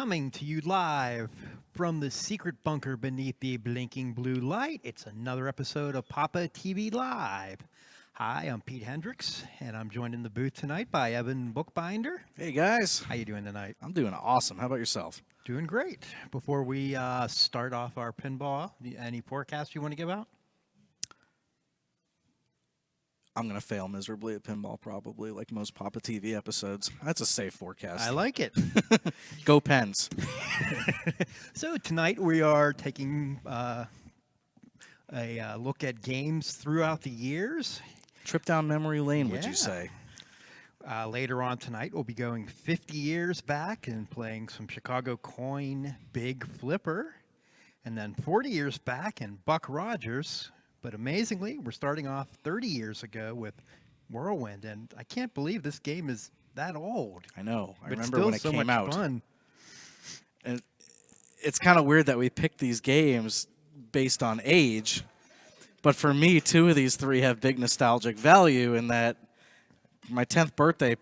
Coming to you live from the secret bunker beneath the blinking blue light, it's another episode of PAPAtv Live. Hi, I'm Pete Hendricks, and I'm joined in the booth tonight by Evan Bookbinder. Hey, guys. How you doing tonight? I'm doing awesome. How about yourself? Doing great. Before we start off our pinball, any forecasts you want to give out? I'm going to fail miserably at pinball, probably, like most PAPAtv episodes. That's a safe forecast. I like it. Go Pens. So tonight we are taking a look at games throughout the years. Trip down memory lane, would you Yeah. say? Later on tonight, we'll be going 50 years back and playing some Chicago Coin Big Flipper. And then 40 years back in Buck Rogers. But amazingly, we're starting off 30 years ago with Whirlwind. And I can't believe this game is that old. I know. I But remember still when it so came much out. Fun. And it's kind of weird that we picked these games based on age. But for me, two of these three have big nostalgic value in that my 10th birthday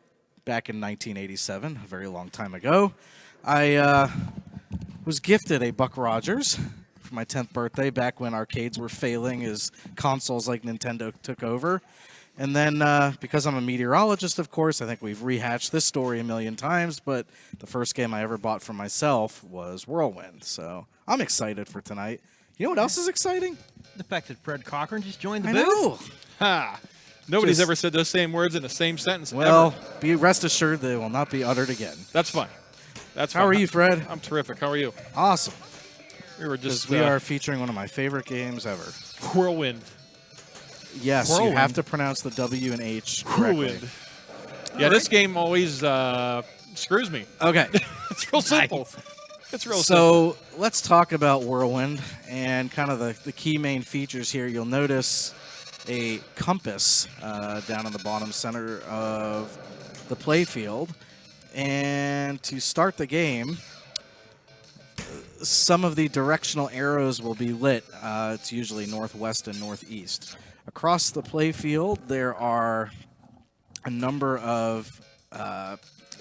back in 1987, a very long time ago, I was gifted a Buck Rogers for my 10th birthday back when arcades were failing as consoles like Nintendo took over. And then because I'm a meteorologist, of course, I think we've rehatched this story a million times, but the first game I ever bought for myself was Whirlwind. So I'm excited for tonight. You know what else is exciting? The fact that Fred Cochran just joined the I booth. know. Ha! Nobody's Just- ever said those same words in the same sentence. Well, ever. be rest assured they will not be uttered again. That's fine. That's How fine. are you, Fred? I'm terrific. How are you? Awesome. We were just Because we are featuring one of my favorite games ever. Whirlwind. Yes, Whirlwind. you have to pronounce the W and H correctly. Whirlwind. Yeah, this game always screws me. Okay. It's real simple. It's real simple. So let's talk about Whirlwind and kind of the key main features here. You'll notice a compass down in the bottom center of the playfield. And to start the game, some of the directional arrows will be lit. It's usually northwest and northeast. Across the playfield, there are a number of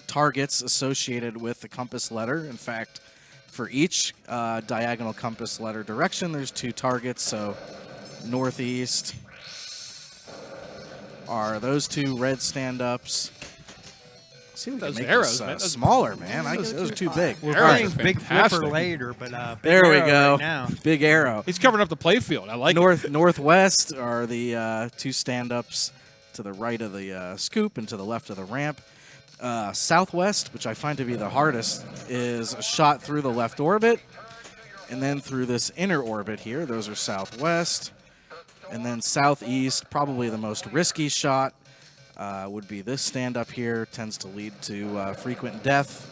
targets associated with the compass letter. In fact, for each diagonal compass letter direction, there's two targets. So northeast are those two red stand-ups. See if we can Those make arrows, this man. Those- smaller, man. Those are too big. We're Arrows playing are Big fantastic. Flipper later, but Big There we Arrow go. right now. Big arrow. He's covering up the playfield. I like it. Northwest are the two stand-ups to the right of the scoop and to the left of the ramp. Southwest, which I find to be the hardest, is a shot through the left orbit and then through this inner orbit here. Those are southwest. And then southeast, probably the most risky shot, would be this stand-up here. Tends to lead to frequent death.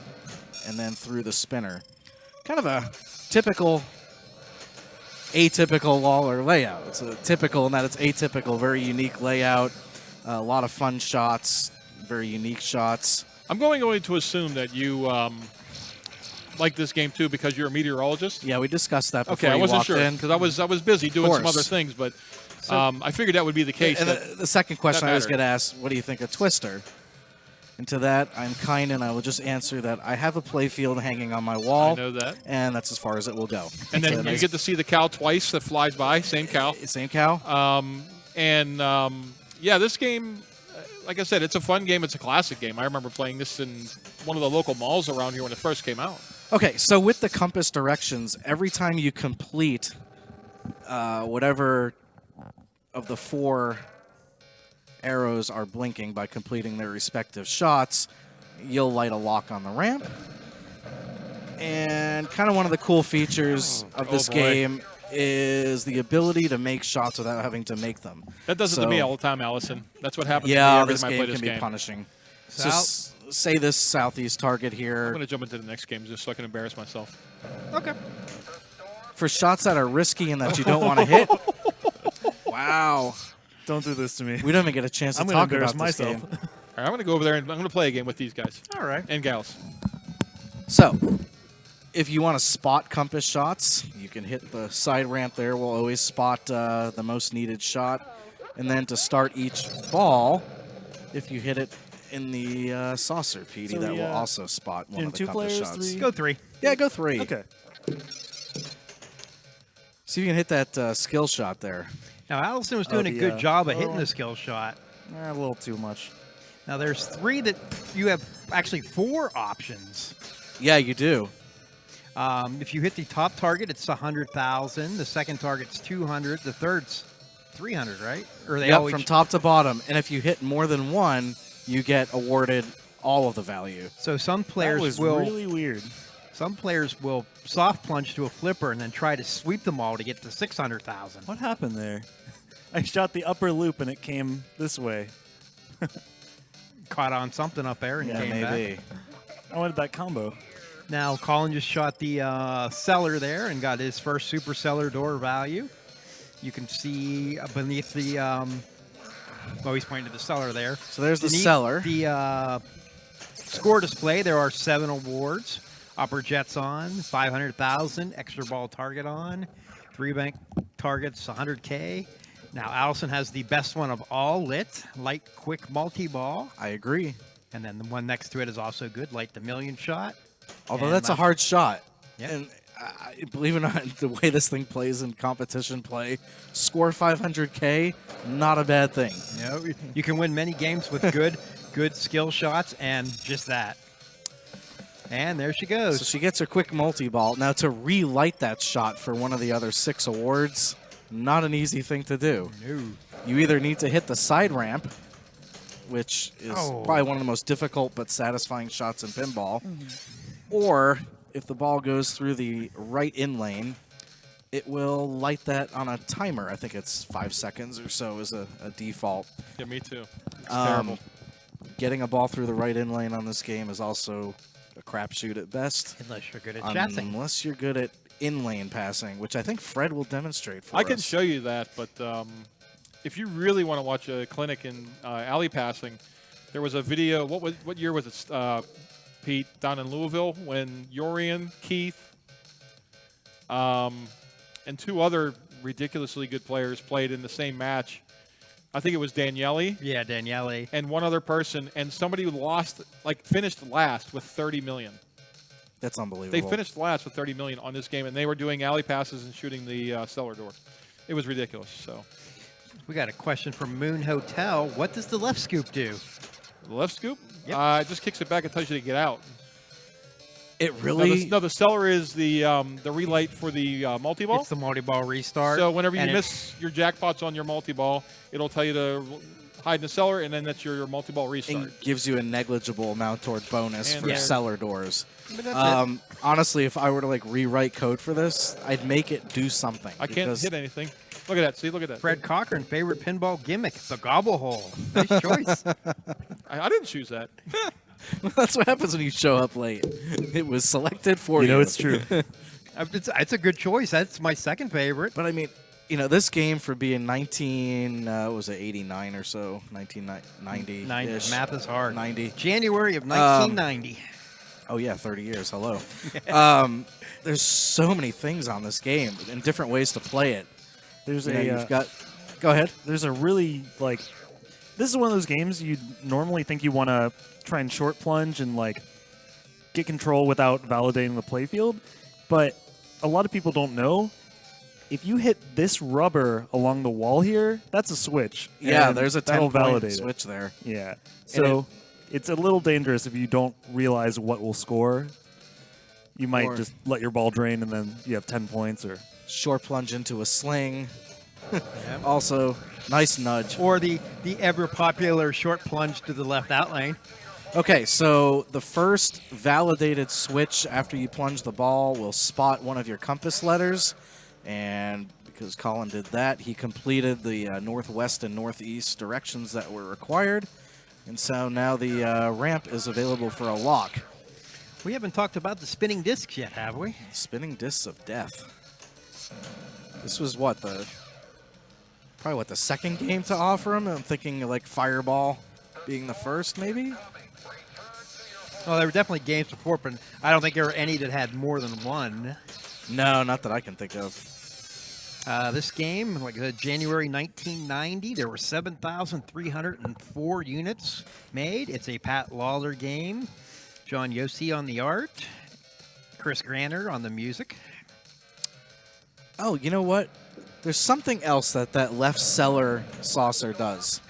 And then through the spinner. Kind of a typical atypical Lawler layout. It's a typical in that it's atypical, very unique layout. A lot of fun shots, very unique shots. I'm going to assume that you like this game too because you're a meteorologist. Yeah, we discussed that before Okay, I you wasn't walked sure in. because I was busy doing some course. other things, but I figured that would be the case. And that- the second question that I was mattered. going to ask, what do you think of Twister? And to that, I'm kind and I will just answer that I have a playfield hanging on my wall. I know that. And that's as far as it will go. And It's a then you nice- get to see the cow twice that flies by, same cow. Same cow? Yeah, this game, like I said, it's a fun game. It's a classic game. I remember playing this in one of the local malls around here when it first came out. Okay, so with the compass directions, every time you complete whatever of the four arrows are blinking by completing their respective shots, you'll light a lock on the ramp. And kind of one of the cool features of this boy. game is the ability to make shots without having to make them. That does it to me So- all the time, Allison. That's what happens to me Yeah, every this time I game play can this be game. punishing. South- So say this southeast target I'm here. going to jump into the next game just so I can embarrass myself. Okay. For shots that are risky and that you don't want to hit. Wow. Don't do this to me. We don't even get a chance to I'm going to talk embarrass about this myself. game. All right, I'm going to go over there and I'm going to play a game with these guys All right. and gals. So, if you want to spot compass shots, you can hit the side ramp there. We'll always spot the most needed shot. And then to start each ball, if you hit it in the saucer, Petey, So that we, will also spot one doing of the 2 compass players, shots. 3? Go 3. Yeah, go 3. Okay. See if you can hit that skill shot there. Now, Allison was doing a the, good job of lower hitting one? the skill shot. A little too much. Now, there's 3 that you have actually 4 options. Yeah, you do. If you hit the top target, it's 100,000. The second target's 200. The third's 300, right? Or they Yep, always from top to bottom. And if you hit more than one, you get awarded all of the value. So some That players was will really weird. soft plunge to a flipper and then try to sweep them all to get to 600,000. What happened there? I shot the upper loop and it came this way. Caught on something up there and Yeah, came Maybe. back. I wanted that combo. Now Colin just shot the cellar there and got his first super cellar door value. You can see beneath the he's pointing to the cellar there. So there's the Beneath cellar. The score display, there are 7 awards. Upper jets on, 500,000. Extra ball target on. 3 bank targets, 100K. Now Allison has the best one of all, lit, light quick multi-ball. I agree. And then the one next to it is also good, light the million shot. Although And that's a my- hard shot. Yep. And believe it or not, the way this thing plays in competition play, score 500K, not a bad thing. You know, you can win many games with good skill shots and just that. And there she goes. So she gets her quick multi-ball. Now to relight that shot for one of the other 6 awards, not an easy thing to do. No. You either need to hit the side ramp, which is Oh. probably one of the most difficult but satisfying shots in pinball, or if the ball goes through the right in lane, it will light that on a timer. I think it's 5 seconds or so is a default. Yeah, me too. It's terrible. Getting a ball through the right in lane on this game is also a crapshoot at best. Unless you're good at chassing. Unless you're good at in-lane passing, which I think Fred will demonstrate for I us. can show you that, but if you really want to watch a clinic in alley passing, there was a video. What year was it, Pete? Down in Louisville when Yorian, Keith, and 2 other ridiculously good players played in the same match. I think it was Daniele Yeah, Daniele. and one other person, and somebody finished last with 30 million. That's unbelievable. They finished last with 30 million on this game, and they were doing alley passes and shooting the cellar door. It was ridiculous. So We got a question from Moon Hotel. What does the left scoop do? the left scoop, Yep. it just kicks it back and tells you to get out. It No, really... the cellar is the relight for the multi-ball. It's the multi-ball restart. So whenever you and miss your jackpots on your multi-ball, it'll tell you to hide in the cellar, and then that's your multi-ball restart. It gives you a negligible amount toward bonus And for yeah. cellar doors. But that's it. Honestly, if I were to rewrite code for this, I'd make it do something. I can't because hit anything. Look at that. See, look at that. Fred Cochran, favorite pinball gimmick, the gobble hole. Nice choice. I didn't choose that. That's what happens when you show up late. It was selected for you. You know, it's true. It's a good choice. That's my second favorite. But I mean, this game for being 89 or so, 1990. 90. Math is hard. 90. January of 1990. Oh yeah, 30 years. Hello. There's so many things on this game and different ways to play it. There's You've got. Go ahead. there's a really this is one of those games you normally think you want to try and short plunge and get control without validating the playfield, but a lot of people don't know if you hit this rubber along the wall here, that's a switch. Yeah, and there's a that'll 10-point validate it. switch there. Yeah, so it's a little dangerous if you don't realize what will score. You might Or- just let your ball drain and then you have 10 points or. Short plunge into a sling. Also, nice nudge. Or the ever popular short plunge to the left out lane. Okay, so the first validated switch after you plunge the ball will spot one of your compass letters. And because Colin did that, he completed the northwest and northeast directions that were required. And so now the ramp is available for a lock. We haven't talked about the spinning discs yet, have we? Spinning Discs of Death. This was probably the second game to offer him. I'm thinking Fireball being the first, maybe? Well, there were definitely games before, but I don't think there were any that had more than one. No, not that I can think of. This game, like January 1990, there were 7,304 units made. It's a Pat Lawler game. John Yossi on the art. Chris Granner on the music. Oh, you know what? There's something else that left cellar saucer does.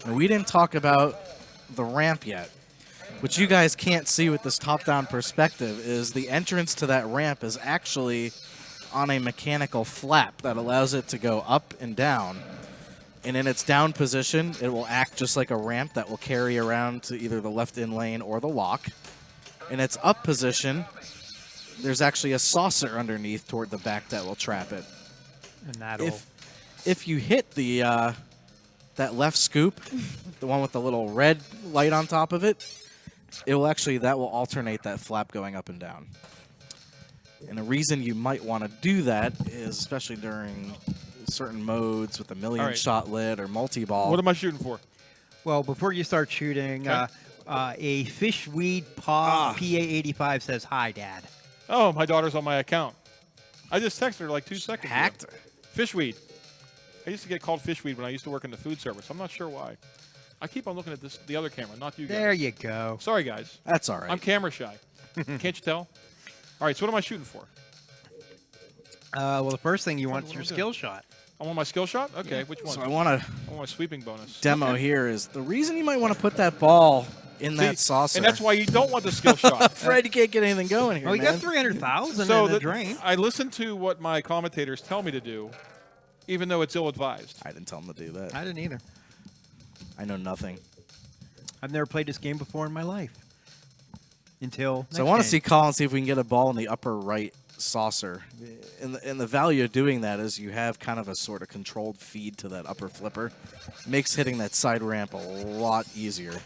And we didn't talk about the ramp yet. What you guys can't see with this top-down perspective is the entrance to that ramp is actually on a mechanical flap that allows it to go up and down. And in its down position, it will act just like a ramp that will carry around to either the left in lane or the lock. In its up position, there's actually a saucer underneath toward the back that will trap it. And that'll... If you hit the that left scoop, the one with the little red light on top of it, that will alternate that flap going up and down. And the reason you might want to do that is, especially during certain modes with a million shot lid or multi-ball. What am I shooting for? Well, before you start shooting, Okay. a Fishweed PA85 says, "Hi, Dad." Oh, my daughter's on my account. I just texted her like 2 seconds Hacked? ago. Fishweed. I used to get called Fishweed when I used to work in the food service. I'm not sure why. I keep on looking at the other camera, not you guys. There you go. Sorry, guys. That's all right. I'm camera shy. Can't you tell? All right, so what am I shooting for? Well, the first thing you want What is am your I doing? skill shot. I want my skill shot? Okay, which one? So I want to I want my sweeping bonus. demo here is the reason you might want to put that ball in that See, saucer. And that's why you don't want the skill shot. Fred, you can't get anything going here, Oh, you man. got 300,000 So in the drain. I listen to what my commentators tell me to do, even though it's ill-advised. I didn't tell him to do that. I didn't either. I know nothing. I've never played this game before in my life. Until So I want to see Colin see if we can get a ball in the upper right saucer. And the value of doing that is you have kind of a sort of controlled feed to that upper flipper. Makes hitting that side ramp a lot easier.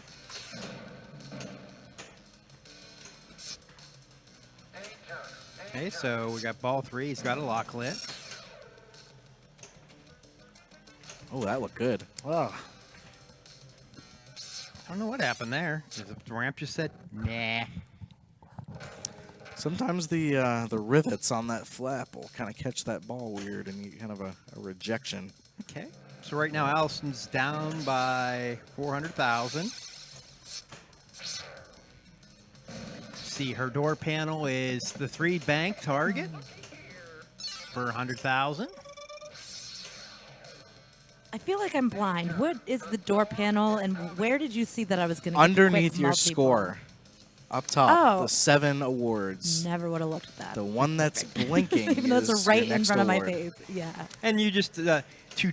Okay, so we got ball 3. He's got a lock lit. Oh, that looked good. Oh. I don't know what happened there. The ramp just said, nah. Sometimes the rivets on that flap will kind of catch that ball weird and you get kind of a rejection. Okay. So right now, Allison's down by 400,000. See, her door panel is the 3 bank target for 100,000. I feel like I'm blind. What is the door panel, and where did you see that I was going to Underneath your score, up top, the 7 awards. Never would have looked at that. The one that's blinking Even though is it's right your in next front of my award. face. Yeah. And you just, to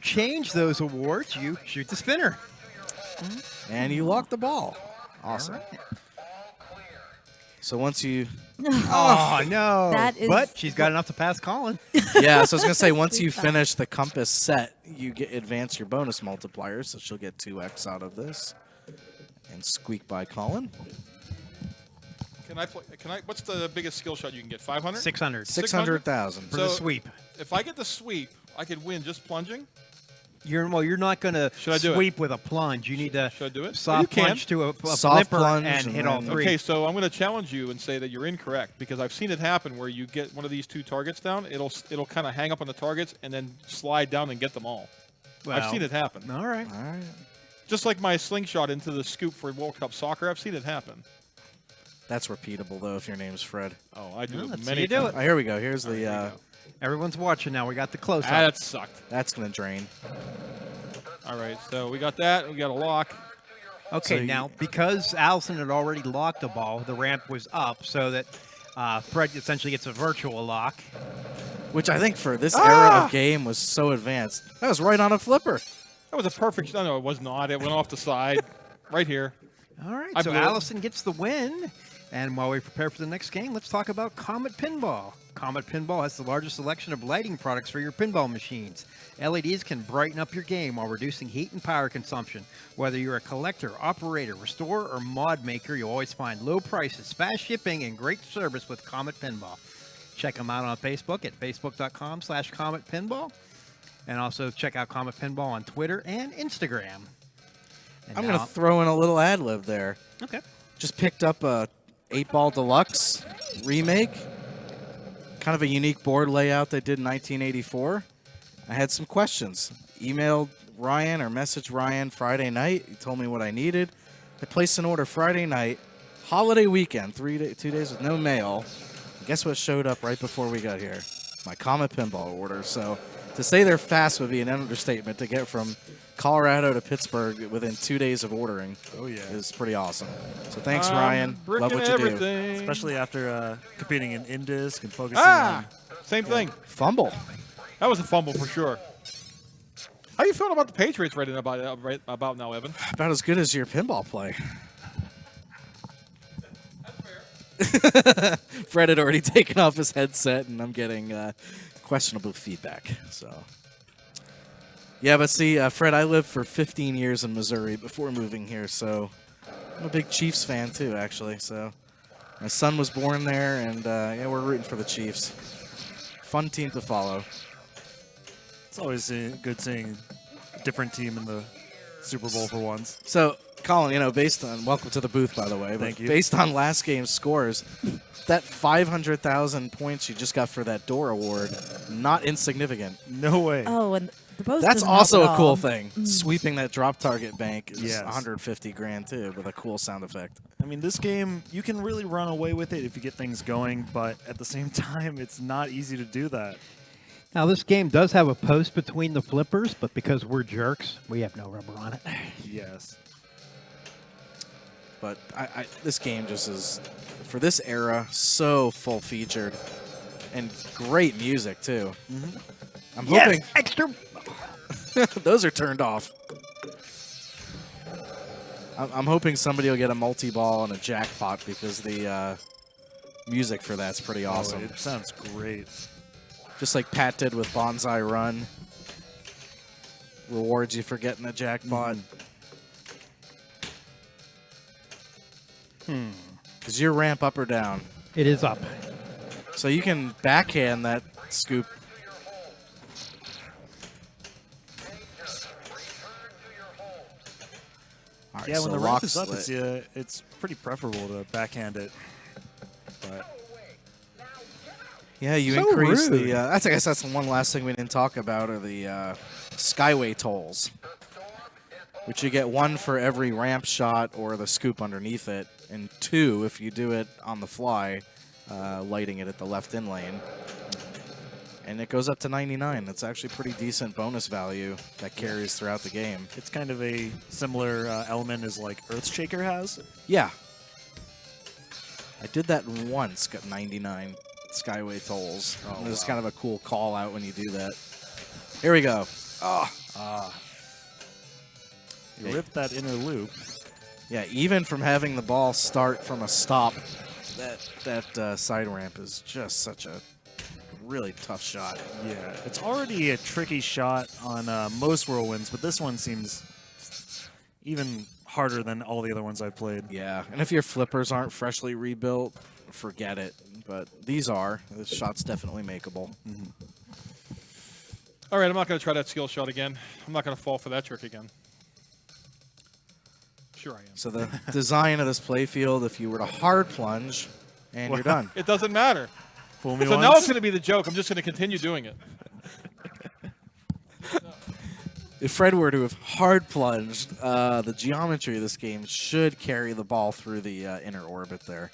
change those awards, you shoot the spinner. And you lock the ball. Awesome. All right. So once you... Oh, no. That is- But she's got enough to pass Colin. Yeah, so I was going to say, once you finish the compass set, you advance your bonus multiplier, so she'll get 2x out of this. And squeak by Colin. Can I play? What's the biggest skill shot you can get? 500? 600 600,000. for the sweep. If I get the sweep, I could win just plunging. You're not going to Should I do it? sweep with a plunge. You need to Should I do it? soft You can. plunge to a Soft flipper plunge and and hit all then- 3. Okay, so I'm going to challenge you and say that you're incorrect because I've seen it happen where you get one of these 2 targets down. It'll kind of hang up on the targets and then slide down and get them all. I've Well, seen it happen. All right. All right. Just like my slingshot into the scoop for World Cup soccer, I've seen it happen. That's repeatable, though, if your name's Fred. Oh, I do Well, it let's many see you do times. it. Oh, here we go. Here's the... There you go. Everyone's watching now. We got the close-up. That sucked. That's going to drain. All right, so we got that. We got a lock. Okay, So now, because Allison had already locked the ball, the ramp was up so that Fred essentially gets a virtual lock. Which I think for this era of game was so advanced. That was right on a flipper. That was a perfect. No, it was not. It went off the side, right here. All right, I so blew it. Allison gets the win. And while we prepare for the next game, let's talk about Comet Pinball. Comet Pinball has the largest selection of lighting products for your pinball machines. LEDs can brighten up your game while reducing heat and power consumption. Whether you're a collector, operator, restorer, or mod maker, you'll always find low prices, fast shipping, and great service with Comet Pinball. Check them out on Facebook at facebook.com/Comet Pinball. And also check out Comet Pinball on Twitter and Instagram. And I'm going to throw in a little ad lib there. Okay. Just picked up a 8-Ball Deluxe remake. Kind of a unique board layout they did in 1984. I had some questions. Emailed Ryan or messaged Ryan Friday night. He told me what I needed. I placed an order Friday night, holiday weekend, 2 days with no mail. And guess what showed up right before we got here? My Comet Pinball order. So to say they're fast would be an understatement. To get from Colorado to Pittsburgh within 2 days of ordering is pretty awesome. So thanks, Ryan. Love what you do. Especially after competing in Indisc and focusing on... Same thing. Fumble. That was a fumble for sure. How you feeling about the Patriots right about now, Evan? About as good as your pinball play. Fred had already taken off his headset, and I'm getting questionable feedback. So, yeah, but see, Fred, I lived for 15 years in Missouri before moving here, so I'm a big Chiefs fan too, actually. So, my son was born there, and yeah, we're rooting for the Chiefs. Fun team to follow. It's always good seeing a different team in the Super Bowl for once. So, Colin, you know, based on, welcome to the booth, by the way. Thank you. Based on last game's scores, that 500,000 points you just got for that door award, not insignificant. No way. Oh, and the post That's doesn't help also at a cool all. thing. Sweeping that drop target bank is Yes. 150 grand too, with a cool sound effect. I mean, this game, you can really run away with it if you get things going, but at the same time, it's not easy to do that. Now, this game does have a post between the flippers, but because we're jerks, we have no rubber on it. Yes. But this game just is, for this era, so full-featured. And great music, too. I'm hoping... Extra. Those are turned off. I'm hoping somebody will get a multi-ball and a jackpot because the music for that's pretty awesome. Oh, it sounds great. Just like Pat did with Bonsai Run. Rewards you for getting a jackpot. Is your ramp up or down? It is up. So you can backhand that scoop. All right, Yeah, so when the ramp rock is up, slit. it's pretty preferable to backhand it. But Yeah, you So increase rude. the. I guess that's the one last thing we didn't talk about are the Skyway tolls, which you get 1 for every ramp shot or the scoop underneath it, and 2 if you do it on the fly, lighting it at the left in lane. And it goes up to 99. That's actually pretty decent bonus value that carries throughout the game. it's kind of a similar element as like Earthshaker has. Yeah. I did that once, got 99 Skyway tolls. Oh, This is wow. kind of a cool call out when you do that. Here we go. You Yeah. rip that inner loop. Yeah, even from having the ball start from a stop, that side ramp is just such a really tough shot. Yeah, it's already a tricky shot on most Whirlwinds, but this one seems even harder than all the other ones I've played. Yeah, and if your flippers aren't freshly rebuilt, forget it. But these are. This shot's definitely makeable. All right, I'm not going to try that skill shot again. I'm not going to fall for that trick again. Sure I am. So the design of this playfield, if you were to hard plunge, and you're done. It doesn't matter. Fool me So once. now it's going to be the joke. I'm just going to continue doing it. If Fred were to have hard plunged, the geometry of this game should carry the ball through the inner orbit there.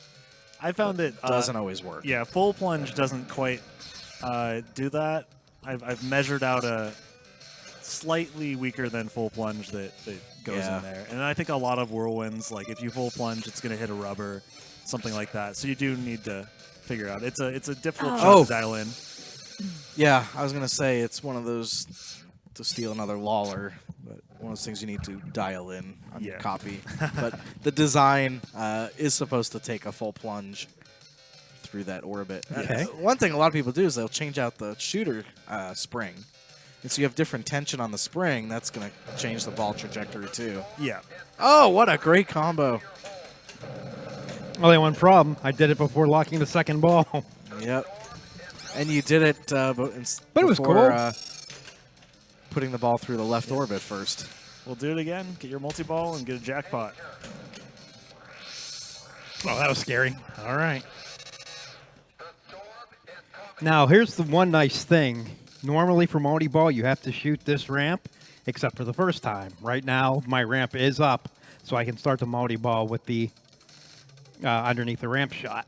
I found it Doesn't always work. Yeah, full plunge doesn't quite do that. I've measured out a slightly weaker than full plunge that goes Yeah. in there. And I think a lot of Whirlwinds, like if you full plunge, it's going to hit a rubber, something like that. So you do need to figure out. It's a difficult shot to dial in. Yeah, I was going to say it's one of those to steal another Lawler, but one of those things you need to dial in on your Yeah. copy. But the design is supposed to take a full plunge through that orbit. Okay. One thing a lot of people do is they'll change out the shooter spring. And so you have different tension on the spring. That's going to change the ball trajectory too. Yeah. Oh, what a great combo. Only one problem. I did it before locking the second ball. Yep. And you did it But it was before, cool. putting the ball through the left orbit first. We'll do it again. Get your multi-ball and get a jackpot. Oh, that was scary. All right. Now, here's the one nice thing. Normally for multi-ball, you have to shoot this ramp, except for the first time. Right now, my ramp is up, so I can start the multi-ball with the underneath the ramp shot.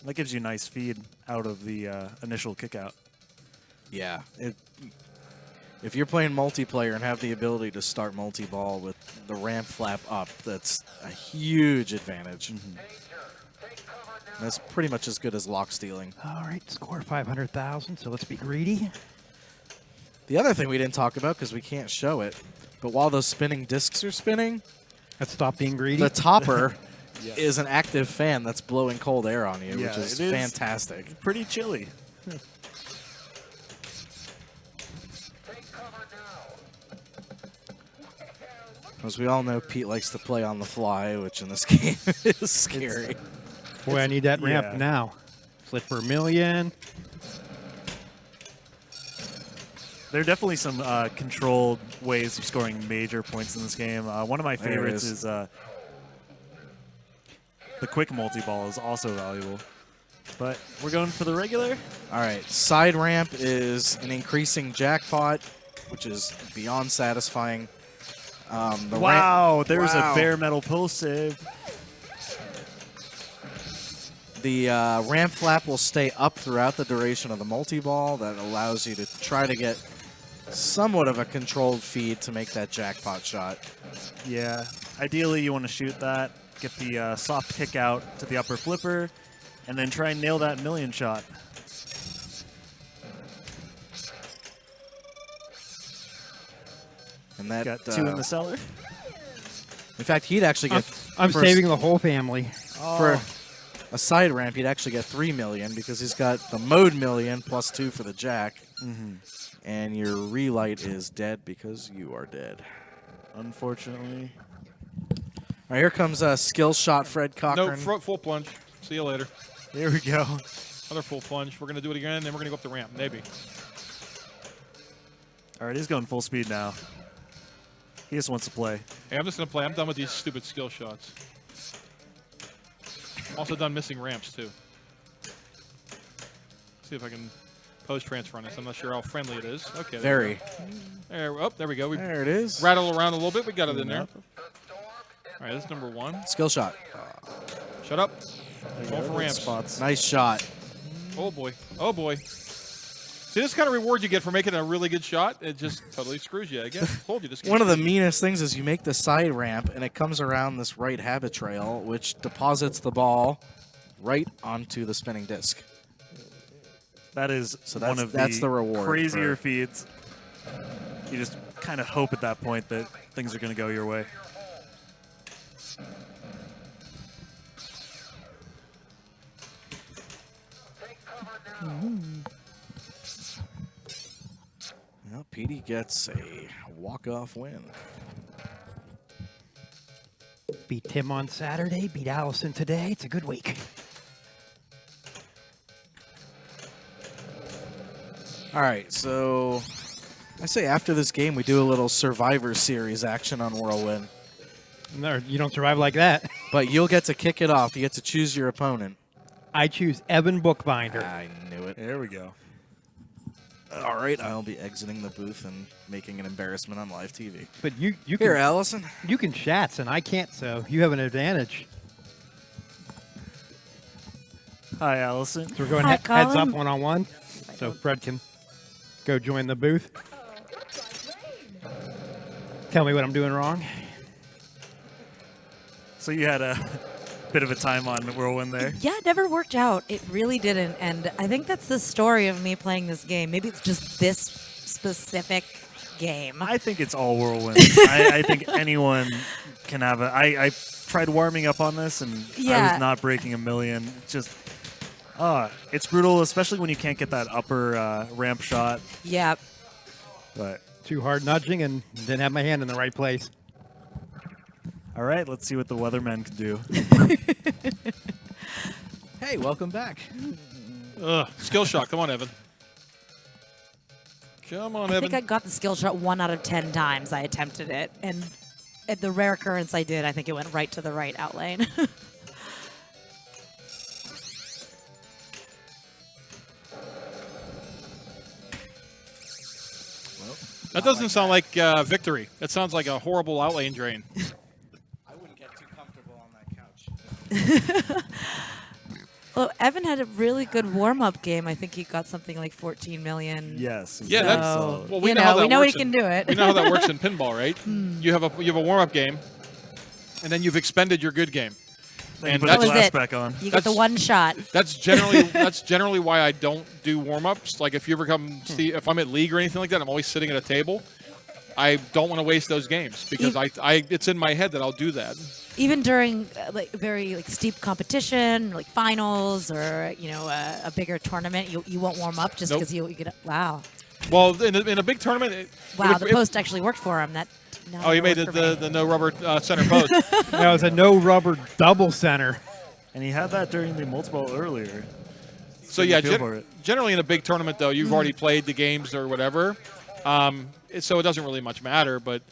That gives you nice feed out of the initial kick out. Yeah. If you're playing multiplayer and have the ability to start multi-ball with the ramp flap up, that's a huge advantage. That's pretty much as good as lock stealing. All right, score 500,000, so let's be greedy. The other thing we didn't talk about, because we can't show it, but while those spinning discs are spinning, Let's stop being greedy. the topper is an active fan that's blowing cold air on you, Yeah, which is it is. fantastic. Pretty chilly. As we all know, Pete likes to play on the fly, which in this game is scary. Boy, I need that ramp yeah. now. Flip for a million. There are definitely some controlled ways of scoring major points in this game. One of my There it favorites is. is the quick multi-ball is also valuable. But we're going for the regular. All right, side ramp is an increasing jackpot, which is beyond satisfying. The Wow, there's Wow. a bare metal post save. The ramp flap will stay up throughout the duration of the multi-ball. That allows you to try to get somewhat of a controlled feed to make that jackpot shot. Yeah, ideally you want to shoot that, get the soft kick out to the upper flipper, and then try and nail that million shot. And that Got two in the cellar. in fact, he'd actually get I'm for saving the whole family. for a side ramp. He'd actually get 3 million because he's got the mode million plus 2 for the jack. And your relight is dead because you are dead. Unfortunately. All right, here comes a skill shot, Fred Cochran. No, full plunge. See you later. There we go. Another full plunge. We're going to do it again, then we're going to go up the ramp, maybe. All right, he's going full speed now. He just wants to play. Hey, I'm just going to play. I'm done with these stupid skill shots. I'm also done missing ramps, too. See if I can post-transfer on this. I'm not sure how friendly it is. Okay. Very. There we go. We There it is. rattle around a little bit. We got it in there. All right, this is number 1. Skill shot. Shut up. There Going you for go, ramps. spots. Nice shot. Oh, boy. Oh, boy. See, this kind of reward you get for making a really good shot, it just totally screws you. I guess. Told you this game. One of the meanest things is you make the side ramp, and it comes around this right habit trail, which deposits the ball right onto the spinning disc. That is So one that's- of that's the reward crazier for- feeds. You just kind of hope at that point that things are going to go your way. Well, Petey gets a walk-off win. Beat Tim on Saturday, beat Allison today. It's a good week. All right, so I say after this game we do a little Survivor Series action on Whirlwind. No, you don't survive like that. But you'll get to kick it off. You get to choose your opponent. I choose Evan Bookbinder. I knew it. There we go. All right, I'll be exiting the booth and making an embarrassment on live TV. But you Here, can Allison. you can shats and I can't, so you have an advantage. Hi, Allison. So we're going Hi, heads up Colin. 1-on-1, so Fred can go join the booth. Tell me what I'm doing wrong. So you had a bit of a time on Whirlwind there. Yeah, it never worked out. It really didn't. And I think that's the story of me playing this game. Maybe it's just this specific game. I think it's all Whirlwind. I think anyone can have a. I tried warming up on this and I Yeah. was not breaking a million. It's just, it's brutal, especially when you can't get that upper ramp shot. Yeah. But Too hard nudging and didn't have my hand in the right place. all right, let's see what the weathermen can do. Hey, welcome back. Ugh, skill shot. Come on, Evan. Come on, I Evan. think I got the skill shot 1 out of 10 times I attempted it. And at the rare occurrence I did, I think it went right to the right out lane. That doesn't sound like victory. That sounds like a horrible outlane drain. I wouldn't get too comfortable on that couch. Well, Evan had a really good warm-up game. I think he got something like 14 million. Yes. Yeah, very that's solid. well. we How that know he works can do it. We know how that works in pinball, right? You have a warm-up game, and then you've expended your good game. Then you and put that the was glass it. back on. You get the That's- one shot. That's generally why I don't do warm-ups. Like if you ever come see if I'm at league or anything like that, I'm always sitting at a table. I don't want to waste those games because it's in my head that I'll do that. Even during like very like steep competition, like finals or a bigger tournament, you won't warm up just Nope. because you get wow. Well, in a big tournament, Wow, the post actually worked for him. That Oh, you made it the no rubber center post. That was a no rubber double center. And he had that during the multiple earlier. So yeah, feel for it. generally in a big tournament though, you've already played the games or whatever, so it doesn't really much matter. But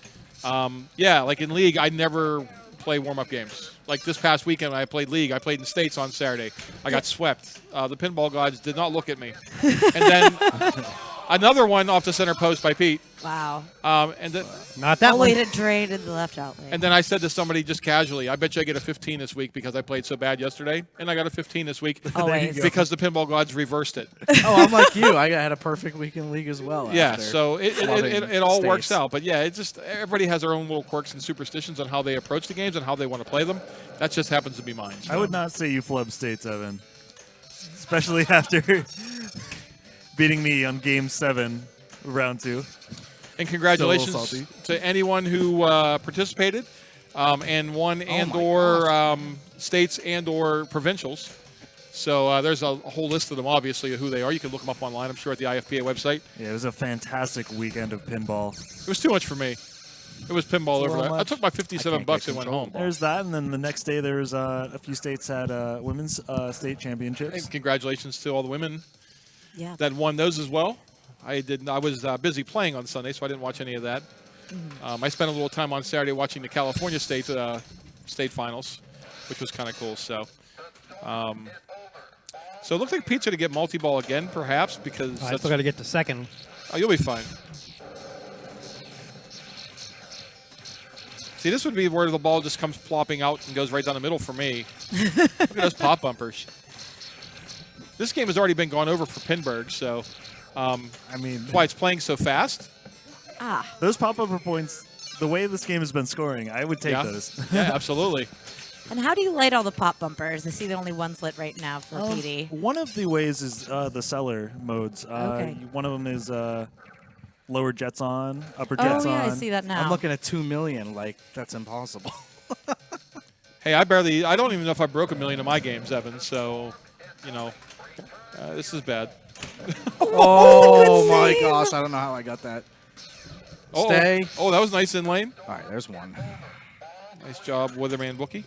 yeah, like in league, I never play warm-up games. Like this past weekend, I played league. I played in States on Saturday. I got swept. The pinball gods did not look at me. And then another one off the center post by Pete. Wow. And then Not that Only one. to drain in the left outlet. And then I said to somebody just casually, I bet you I get a 15 this week because I played so bad yesterday. And I got a 15 this week Always. because the pinball gods reversed it. Oh, I'm like you. I had a perfect week in league as well. Yeah, after so flooding it all works states. out. But yeah, it just everybody has their own little quirks and superstitions on how they approach the games and how they want to play them. That just happens to be mine. I would not say you flub states, Evan. Especially after beating me on Game 7, Round 2. And Still congratulations a little salty. to anyone who participated and won and/or states and/or provincials. So there's a whole list of them, obviously, of who they are. You can look them up online, I'm sure, at the IFPA website. Yeah, it was a fantastic weekend of pinball. It was too much for me. It was pinball It's a over. little I much. took my I $57 can't bucks get and went control home. of ball. There's that, and then the next day there was a few states had women's state championships. And congratulations to all the women yeah. that won those as well. I was busy playing on Sunday, so I didn't watch any of that. I spent a little time on Saturday watching the California state finals, which was kind of cool. So, so it looks like Pete's going to get multi-ball again, perhaps, because I still got to get to second. oh, you'll be fine. See, this would be where the ball just comes plopping out and goes right down the middle for me. Look at those pop bumpers. This game has already been gone over for Pinberg, so I mean, that's why it's playing so fast. Ah. those pop-up points, the way this game has been scoring, I would take Yeah. those. Yeah, absolutely. And how do you light all the pop bumpers? I see the only one's lit right now for PD. One of the ways is the seller modes. Okay. One of them is lower jets on, upper Oh jets yeah, on. I see that now. I'm looking at 2 million. Like, that's impossible. Hey, I don't even know if I broke 1 million in my games, Evan, so, this is bad. Oh, my save. gosh. I don't know how I got that. Oh, Stay. Oh, that was nice in lane. All right, there's one. Nice job, Weatherman Bookie.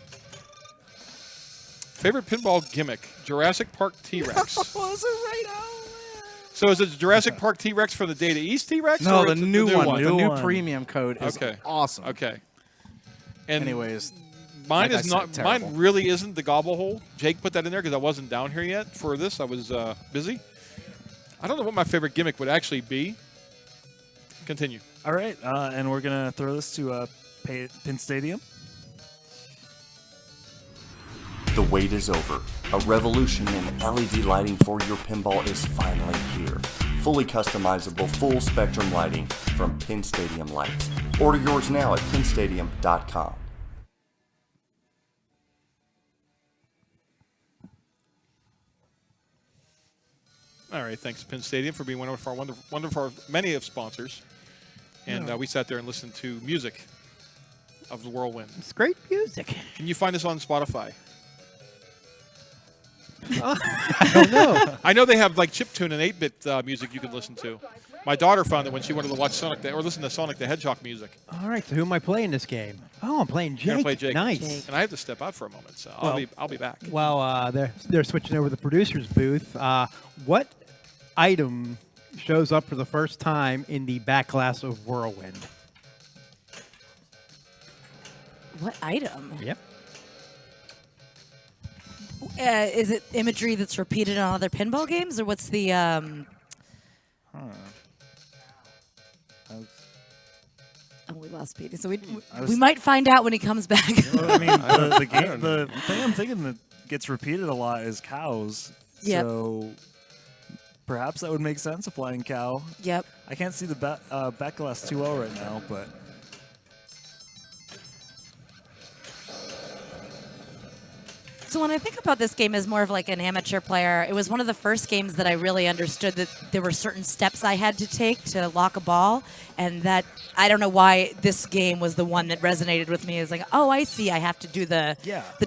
Favorite pinball gimmick? Jurassic Park T-Rex. Was it right out? So is it Jurassic Park T-Rex from the Data East T-Rex? No, or the it's new one. The New new one. premium code is Okay. awesome. Okay. And Anyways, mine like is I not. said, Mine terrible. really isn't the gobble hole. Jake put that in there because I wasn't down here yet for this. I was busy. I don't know what my favorite gimmick would actually be. Continue. All right, and we're going to throw this to Pinstadium. The wait is over. A revolution in LED lighting for your pinball is finally here. Fully customizable, full spectrum lighting from Pinstadium Lights. Order yours now at pinstadium.com. All right. Thanks, Pinstadium, for being one of our wonderful many of sponsors. And we sat there and listened to music of the Whirlwind. It's great music. Can you find us on Spotify? I don't know. I know they have like chiptune and 8-bit music you can listen to. My daughter found it when she wanted to watch or listen to Sonic the Hedgehog music. All right, so who am I playing this game? Oh, I'm playing Jake. You're gonna play Jake. Nice. Jake. And I have to step out for a moment, so Well- I'll be back. Well, they're switching over to the producer's booth. What item shows up for the first time in the back glass of Whirlwind? What item? Yep. Is it imagery that's repeated on other pinball games, or what's the? we lost Petey. So we might find out when he comes back. Well, I mean, the thing I'm thinking that gets repeated a lot is cows. Yep. So perhaps that would make sense, a flying cow. Yep. I can't see the back glass too well right now, but... So when I think about this game as more of like an amateur player, it was one of the first games that I really understood that there were certain steps I had to take to lock a ball, and that I don't know why this game was the one that resonated with me. Is like, oh, I see, I have to do the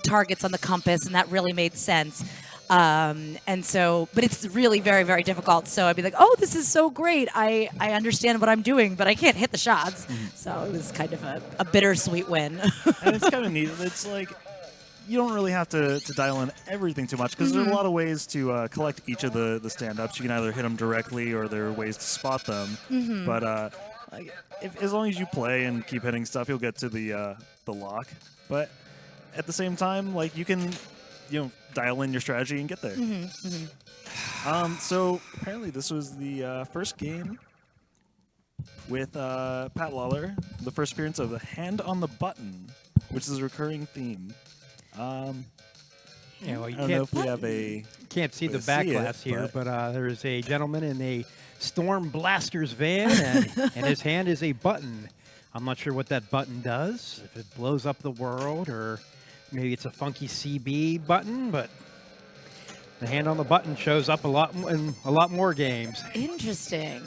targets on the compass, and that really made sense. And so, but it's really very, very difficult. So I'd be like, oh, this is so great. I understand what I'm doing, but I can't hit the shots. So it was kind of a bittersweet win. And it's kind of neat. It's like, you don't really have to dial in everything too much, because there are a lot of ways to collect each of the stand-ups. You can either hit them directly, or there are ways to spot them. But as long as you play and keep hitting stuff, you'll get to the lock. But at the same time, like, you can dial in your strategy and get there. So apparently this was the first game with Pat Lawler, the first appearance of the Hand on the Button, which is a recurring theme. Yeah, well, you I don't know if we have can't see the see back it, glass here, but- but there is a gentleman in a Storm Blaster's van, and his hand is a button. I'm not sure what that button does, if it blows up the world, or maybe it's a funky CB button, but the hand on the button shows up in a lot more games. Interesting.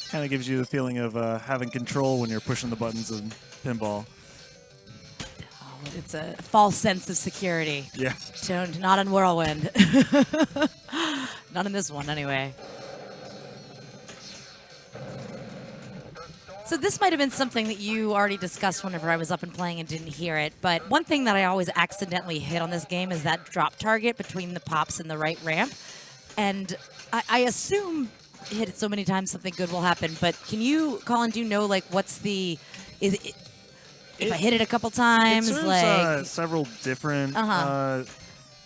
Kind of gives you the feeling of having control when you're pushing the buttons in pinball. It's a false sense of security. Yeah. Not in Whirlwind. Not in this one, anyway. So this might have been something that you already discussed whenever I was up and playing and didn't hear it. But one thing that I always accidentally hit on this game is that drop target between the pops and the right ramp. And I assume hit it so many times something good will happen. But can you, Colin, do you know, like, what's the... If I hit it a couple times, It serves, like several different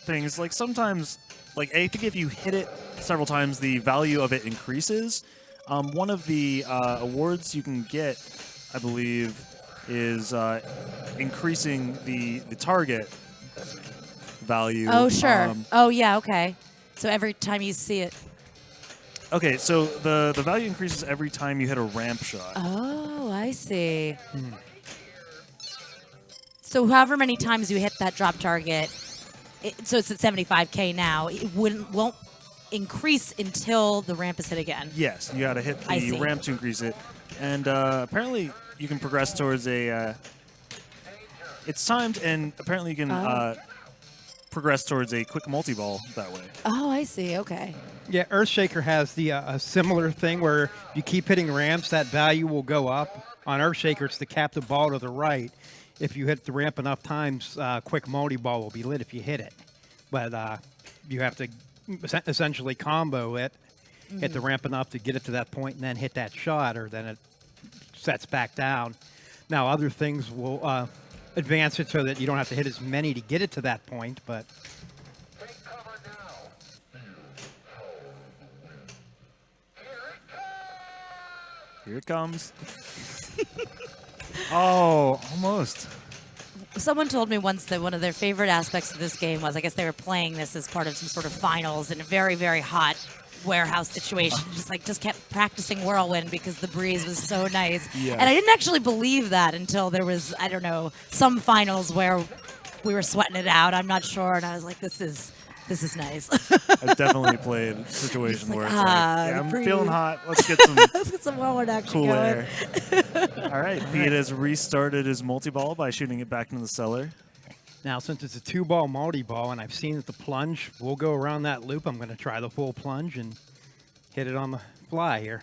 things. Like sometimes, like I think if you hit it several times, the value of it increases. One of the awards you can get, I believe, is increasing the target value. oh sure, oh yeah, okay. So every time you see it, Okay, so the value increases every time you hit a ramp shot. oh, I see. So however many times you hit that drop target, so it's at 75K now, it won't increase until the ramp is hit again. Yes, you got to hit I the see. ramp to increase it, and apparently you can progress towards a. It's timed, and apparently you can progress towards a quick multi-ball that way. Oh, I see. Okay. Yeah, Earthshaker has the a similar thing where you keep hitting ramps, that value will go up. On Earthshaker, it's the captive ball to the right. If you hit the ramp enough times, quick multi-ball will be lit if you hit it. But you have to essentially combo it, hit the ramp enough to get it to that point, and then hit that shot, or then it sets back down. Now, other things will advance it so that you don't have to hit as many to get it to that point, but... Here it comes. Oh, almost. Someone told me once that one of their favorite aspects of this game was, I guess they were playing this as part of some sort of finals in a very, very hot warehouse situation. Just kept practicing Whirlwind because the breeze was so nice. Yeah. And I didn't actually believe that until there was, I don't know, some finals where we were sweating it out. I'm not sure. And I was like, this is nice. I've definitely played a situation like, where it's like, yeah, I'm breathe. feeling hot. Let's get some Let's get some Whirlwind action cool going. air. All right, Pete has restarted his multi-ball by shooting it back into the cellar. Now, since it's a 2-ball multi-ball, and I've seen that the plunge will go around that loop, I'm going to try the full plunge and hit it on the fly here.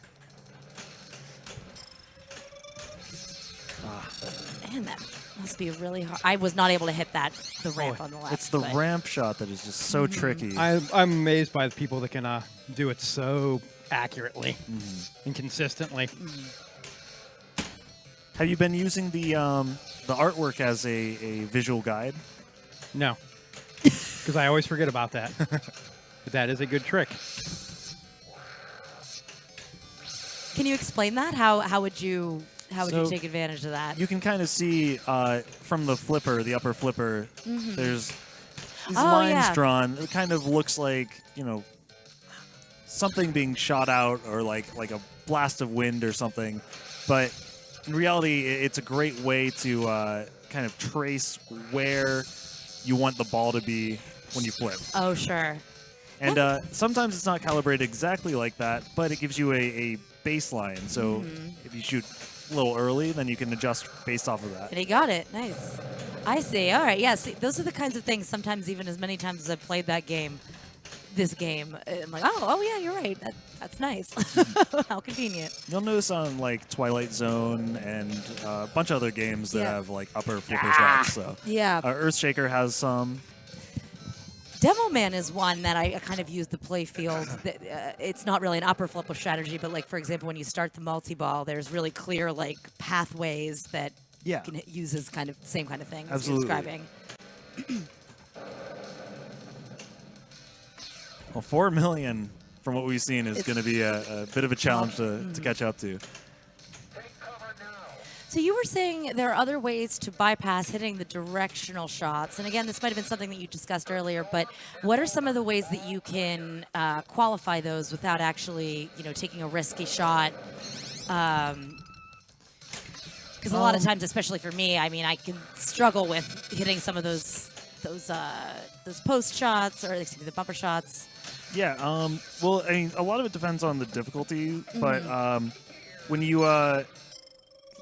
Man, that must be really hard. I was not able to hit the ramp on the left. It's the but- ramp shot that is just so tricky. I'm amazed by the people that can do it so accurately and consistently. Have you been using the artwork as a visual guide? No, because I always forget about that. But that is a good trick. Can you explain that? How would you How would So you take advantage of that? You can kind of see from the flipper, the upper flipper, there's these Oh, lines yeah. drawn. It kind of looks like, something being shot out or like a blast of wind or something. But in reality, it's a great way to kind of trace where you want the ball to be when you flip. Oh, sure. And sometimes it's not calibrated exactly like that, but it gives you a baseline. So if you shoot a little early, then you can adjust based off of that. And he got it. Nice. I see. All right. Yeah. See, those are the kinds of things. Sometimes, even as many times as I've played this game, I'm like, oh yeah, you're right. That's nice. How convenient. You'll notice on like Twilight Zone and a bunch of other games that Yeah. have like upper flipper shots. So Yeah. Earthshaker has some. Demo Man is one that I kind of use the play field. It's not really an upper flipper strategy, but like for example, when you start the multi-ball, there's really clear like pathways that Yeah. you can use as kind of same kind of thing as Absolutely. you're describing. Well, 4 million from what we've seen is It's- going to be a bit of a challenge to catch up to. So you were saying there are other ways to bypass hitting the directional shots, and again, this might have been something that you discussed earlier. But what are some of the ways that you can qualify those without actually, taking a risky shot? Because a lot of times, especially for me, I mean, I can struggle with hitting some of those post shots or excuse me, the bumper shots. Yeah. Well, I mean, a lot of it depends on the difficulty, but when you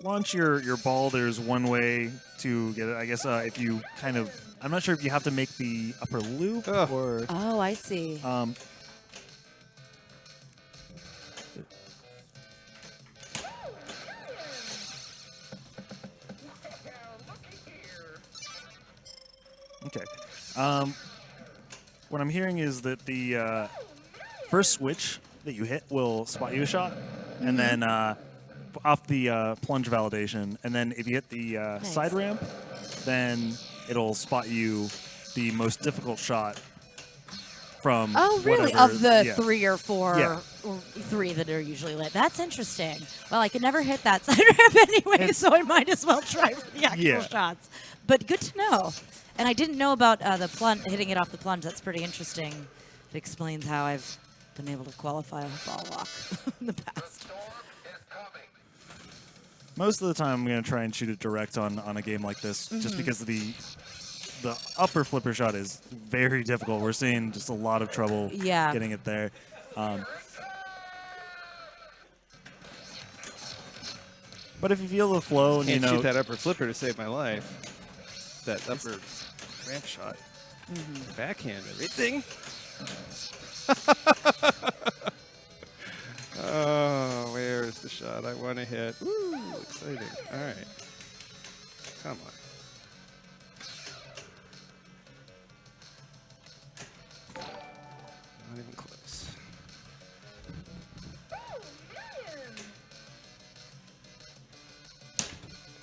launch your ball, there's one way to get it. I guess if you kind of, I'm not sure if you have to make the upper loop or. Oh, I see. Okay. What I'm hearing is that the first switch that you hit will spot you a shot, and then off the plunge validation, and then if you hit the side ramp, then it'll spot you the most difficult shot from. Oh, really? whatever- Of the yeah. 3 or 4 Yeah. or 3 that are usually lit. That's interesting. Well, I could never hit that side ramp anyway, so I might as well try for the actual Yeah. shots. But good to know. And I didn't know about the plunge, hitting it off the plunge. That's pretty interesting. It explains how I've been able to qualify a ball lock in the past. Most of the time, I'm going to try and shoot it direct on a game like this, just because the upper flipper shot is very difficult. We're seeing just a lot of trouble Yeah. getting it there. But if you feel the flow, and Can't shoot that upper flipper to save my life. That upper ramp shot. Backhand everything. Oh, where's the shot I want to hit? Woo, exciting. All right. Come on. Not even close.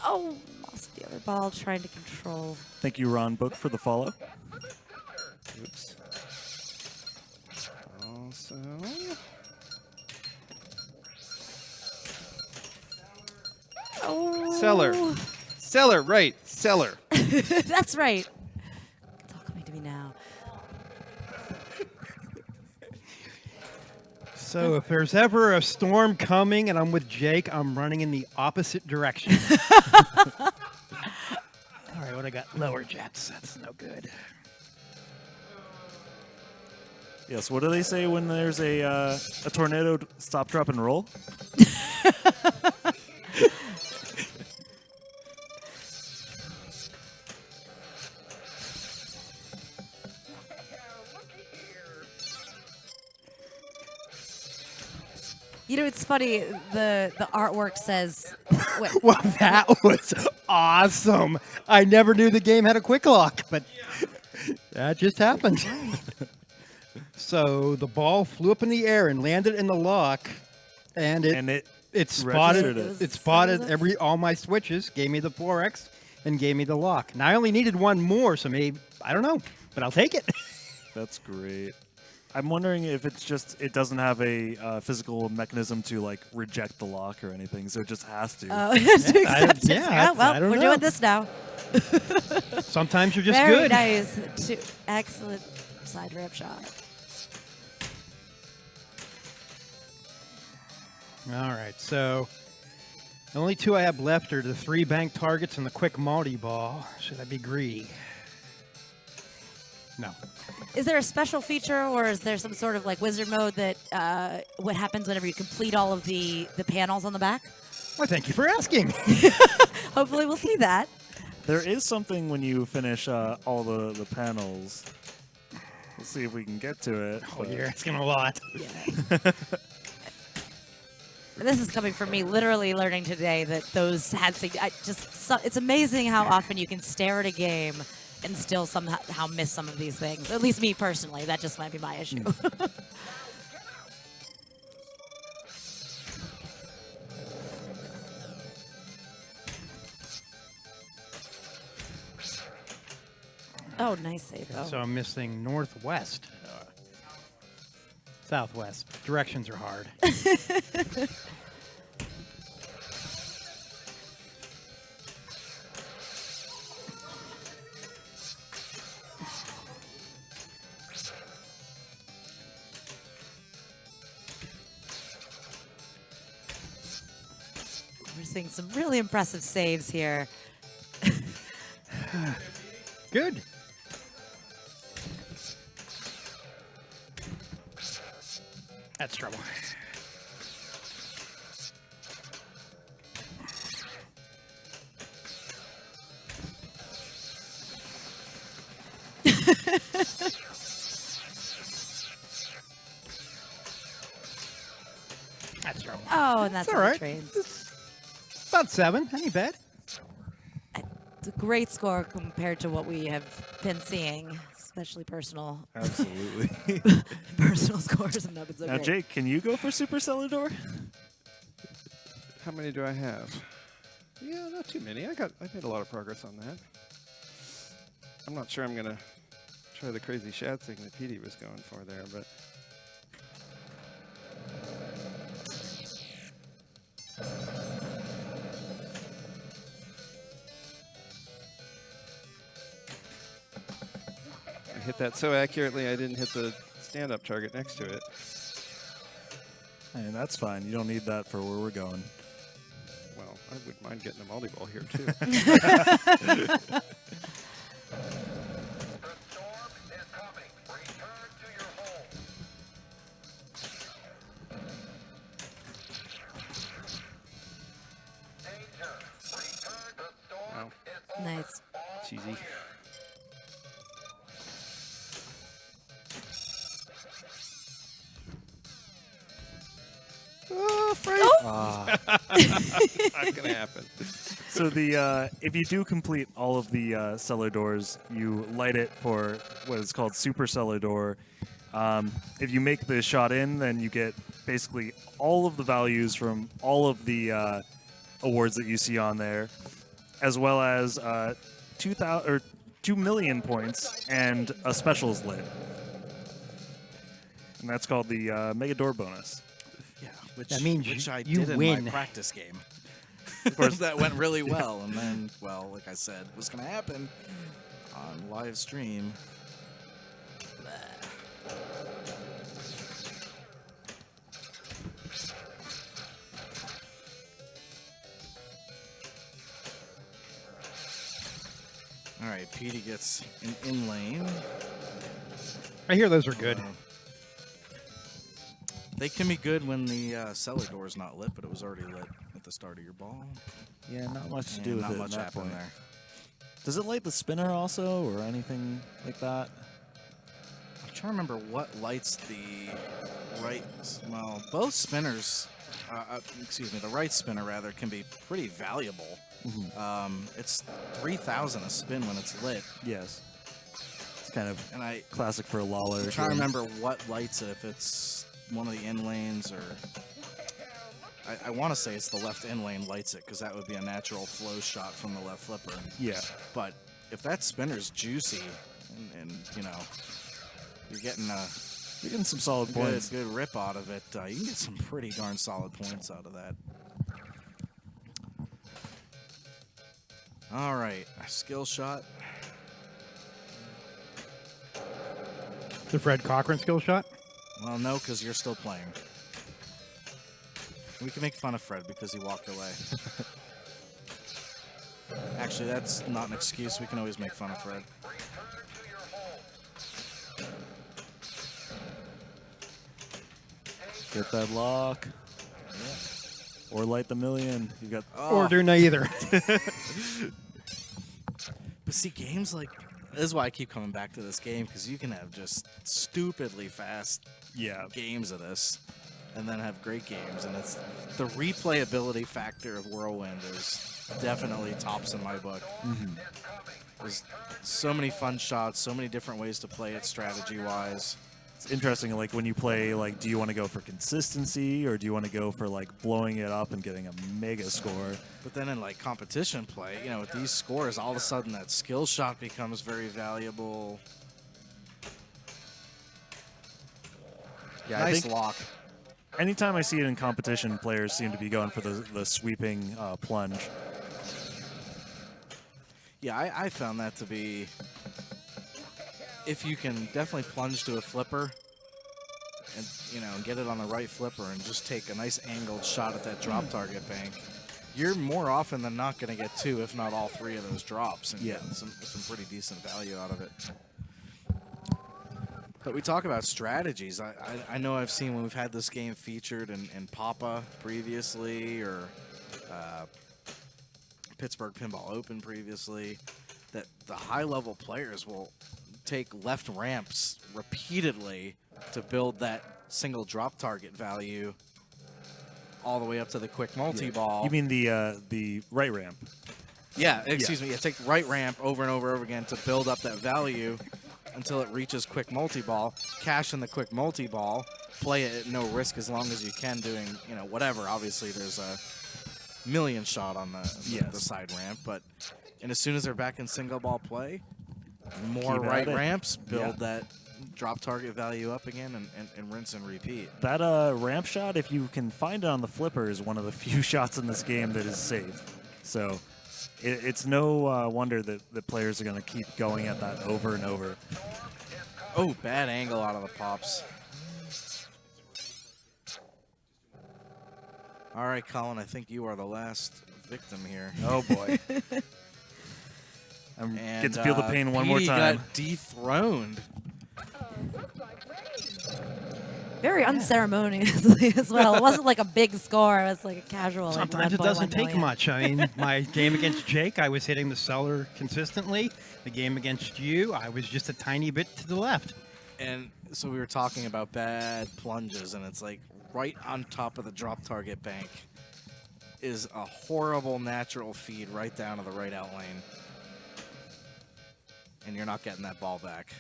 Oh, lost the other ball trying to control. Thank you, Ron Book, for the follow. Oops. Also. Oh. Cellar, right. Cellar. That's right. It's all coming to me now. So if there's ever a storm coming and I'm with Jake, I'm running in the opposite direction. All right, what I got? Lower jets. That's no good. Yes, what do they say when there's a tornado? Stop, drop, and roll? You know, it's funny. The artwork says, wait, Well, that was awesome. I never knew the game had a quick lock, but that just happened. So the ball flew up in the air and landed in the lock, and it spotted registered it. spotted all my switches, gave me the 4X, and gave me the lock. Now I only needed one more, so maybe I don't know, but I'll take it. That's great. I'm wondering if it's just it doesn't have a physical mechanism to like reject the lock or anything, so it just has to. To accept it. yeah, Oh, well, I don't we're know. doing this now. Sometimes you're just Very good. nice. Excellent side ramp shot. All right, so the only two I have left are the 3 bank targets and the quick multi-ball. Should I be greedy? No. Is there a special feature, or is there some sort of like wizard mode that what happens whenever you complete all of the panels on the back? Well, thank you for asking. Hopefully, we'll see that. There is something when you finish all the panels. We'll see if we can get to it. Oh, but- you're asking a lot. Yeah. This is coming from me literally learning today that those had it's amazing how often you can stare at a game and still somehow miss some of these things. At least me personally, that just might be my issue. Oh, nice save though. So I'm missing northwest. Southwest. Directions are hard. We're seeing some really impressive saves here. Good. That's trouble. That's trouble. Oh, and that's It's all all the right. trains. About 7. Ain't bad. It's a great score compared to what we have been seeing, especially personal Absolutely. personal scores have not been so Now, great. Jake, can you go for Super Celador? How many do I have? Yeah, not too many. I made a lot of progress on that. I'm not sure I'm gonna try the crazy shad thing that Petey was going for there, but I hit that so accurately I didn't hit the stand-up target next to it. Hey, that's fine. You don't need that for where we're going. Well, I wouldn't mind getting a multi-ball here too. Wow, Nice. cheesy. Oh, Frank! Not gonna happen. So the if you do complete all of the cellar doors, you light it for what is called Super Cellar Door. If you make the shot in, then you get basically all of the values from all of the awards that you see on there, as well as 2 million points and a specials lit, and that's called the Mega Door bonus. Yeah, which, That means which I you did in win. my practice game. Of course, that went really well, and then, well, like I said, what's going to happen on live stream? All right, Petey gets an in lane. I hear those are good. They can be good when the cellar door is not lit, but it was already lit at the start of your ball. Yeah, not much to And do with not it. much at that happened point. there. Does it light the spinner also, or anything like that? I'm trying to remember what lights the right. Well, both spinners. Excuse me, the right spinner rather can be pretty valuable. It's 3,000 a spin when it's lit, Yes. It's kind of and I classic for a Lawler. I'm trying to remember what lights it. If it's one of the in lanes or. I want to say it's the left in lane lights it because that would be a natural flow shot from the left flipper. Yeah. But if that spinner's juicy and you know you're getting You're getting some solid points. Good rip out of it. You can get some pretty darn solid points out of that. All right, skill shot. The Fred Cochran skill shot. Well, no, because you're still playing. We can make fun of Fred because he walked away. Actually, that's not an excuse. We can always make fun of Fred. Get that lock. Or light the million. You got. Or do neither. But see, games like this is why I keep coming back to this game, because you can have just stupidly fast games of this, and then have great games, and it's the replayability factor of Whirlwind is definitely tops in my book. There's so many fun shots, so many different ways to play it strategy-wise. It's interesting, like when you play, like, do you want to go for consistency or do you want to go for like blowing it up and getting a mega score? But then in like competition play, you know, with these scores, all of a sudden that skill shot becomes very valuable. Yeah, Nice I think lock. anytime I see it in competition, players seem to be going for the sweeping plunge. Yeah, I found that to be, if you can definitely plunge to a flipper and, you know, get it on the right flipper and just take a nice angled shot at that drop target bank, you're more often than not going to get two, if not all three of those drops, and get some pretty decent value out of it. But we talk about strategies. I know I've seen when we've had this game featured in Papa previously, or Pittsburgh Pinball Open previously, that the high-level players will take left ramps repeatedly to build that single drop target value all the way up to the quick multi-ball. You mean the right ramp? Yeah, excuse me. Yeah, take the right ramp over and over again to build up that value until it reaches quick multi-ball, cash in the quick multi-ball, play it at no risk as long as you can, doing, you know, whatever. Obviously, there's a million shot on the side ramp, but and as soon as they're back in single ball play, more Keep right at it. ramps, build that drop target value up again, and rinse and repeat. That ramp shot, if you can find it on the flipper, is one of the few shots in this game that is safe. So it's no wonder that players are going to keep going at that over and over. Oh, bad angle out of the pops. All right, Colin, I think you are the last victim here. Oh, boy. I get to feel the pain one more Petey time. got dethroned. Very unceremoniously as well. It wasn't like a big score. It was like a casual. Sometimes it doesn't take much. I mean, my game against Jake, I was hitting the cellar consistently. The game against you, I was just a tiny bit to the left. And so we were talking about bad plunges, and it's like right on top of the drop target bank is a horrible natural feed right down to the right out lane. And you're not getting that ball back,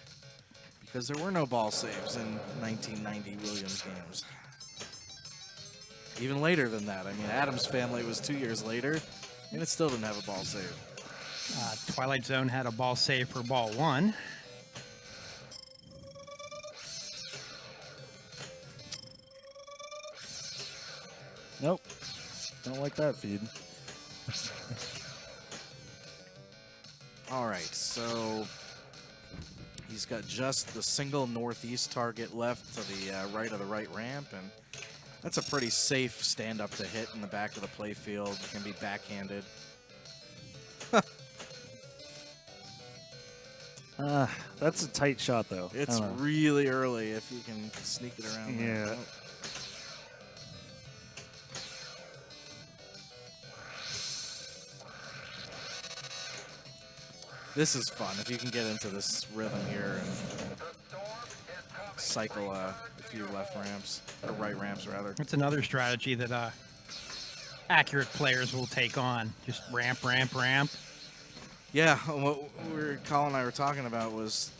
because there were no ball saves in 1990 Williams games. Even later than that. I mean, Adam's Family was 2 years later, and it still didn't have a ball save. Twilight Zone had a ball save for ball one. Nope. Don't like that feed. All right, so he's got just the single northeast target left to the right of the right ramp, and that's a pretty safe stand-up to hit in the back of the playfield. It can be backhanded. That's a tight shot, though. It's really early if you can sneak it around. Yeah. There. This is fun if you can get into this rhythm here and cycle a few left ramps, or right ramps rather. It's another strategy that accurate players will take on. Just ramp, ramp, ramp. Yeah, what Colin and I were talking about was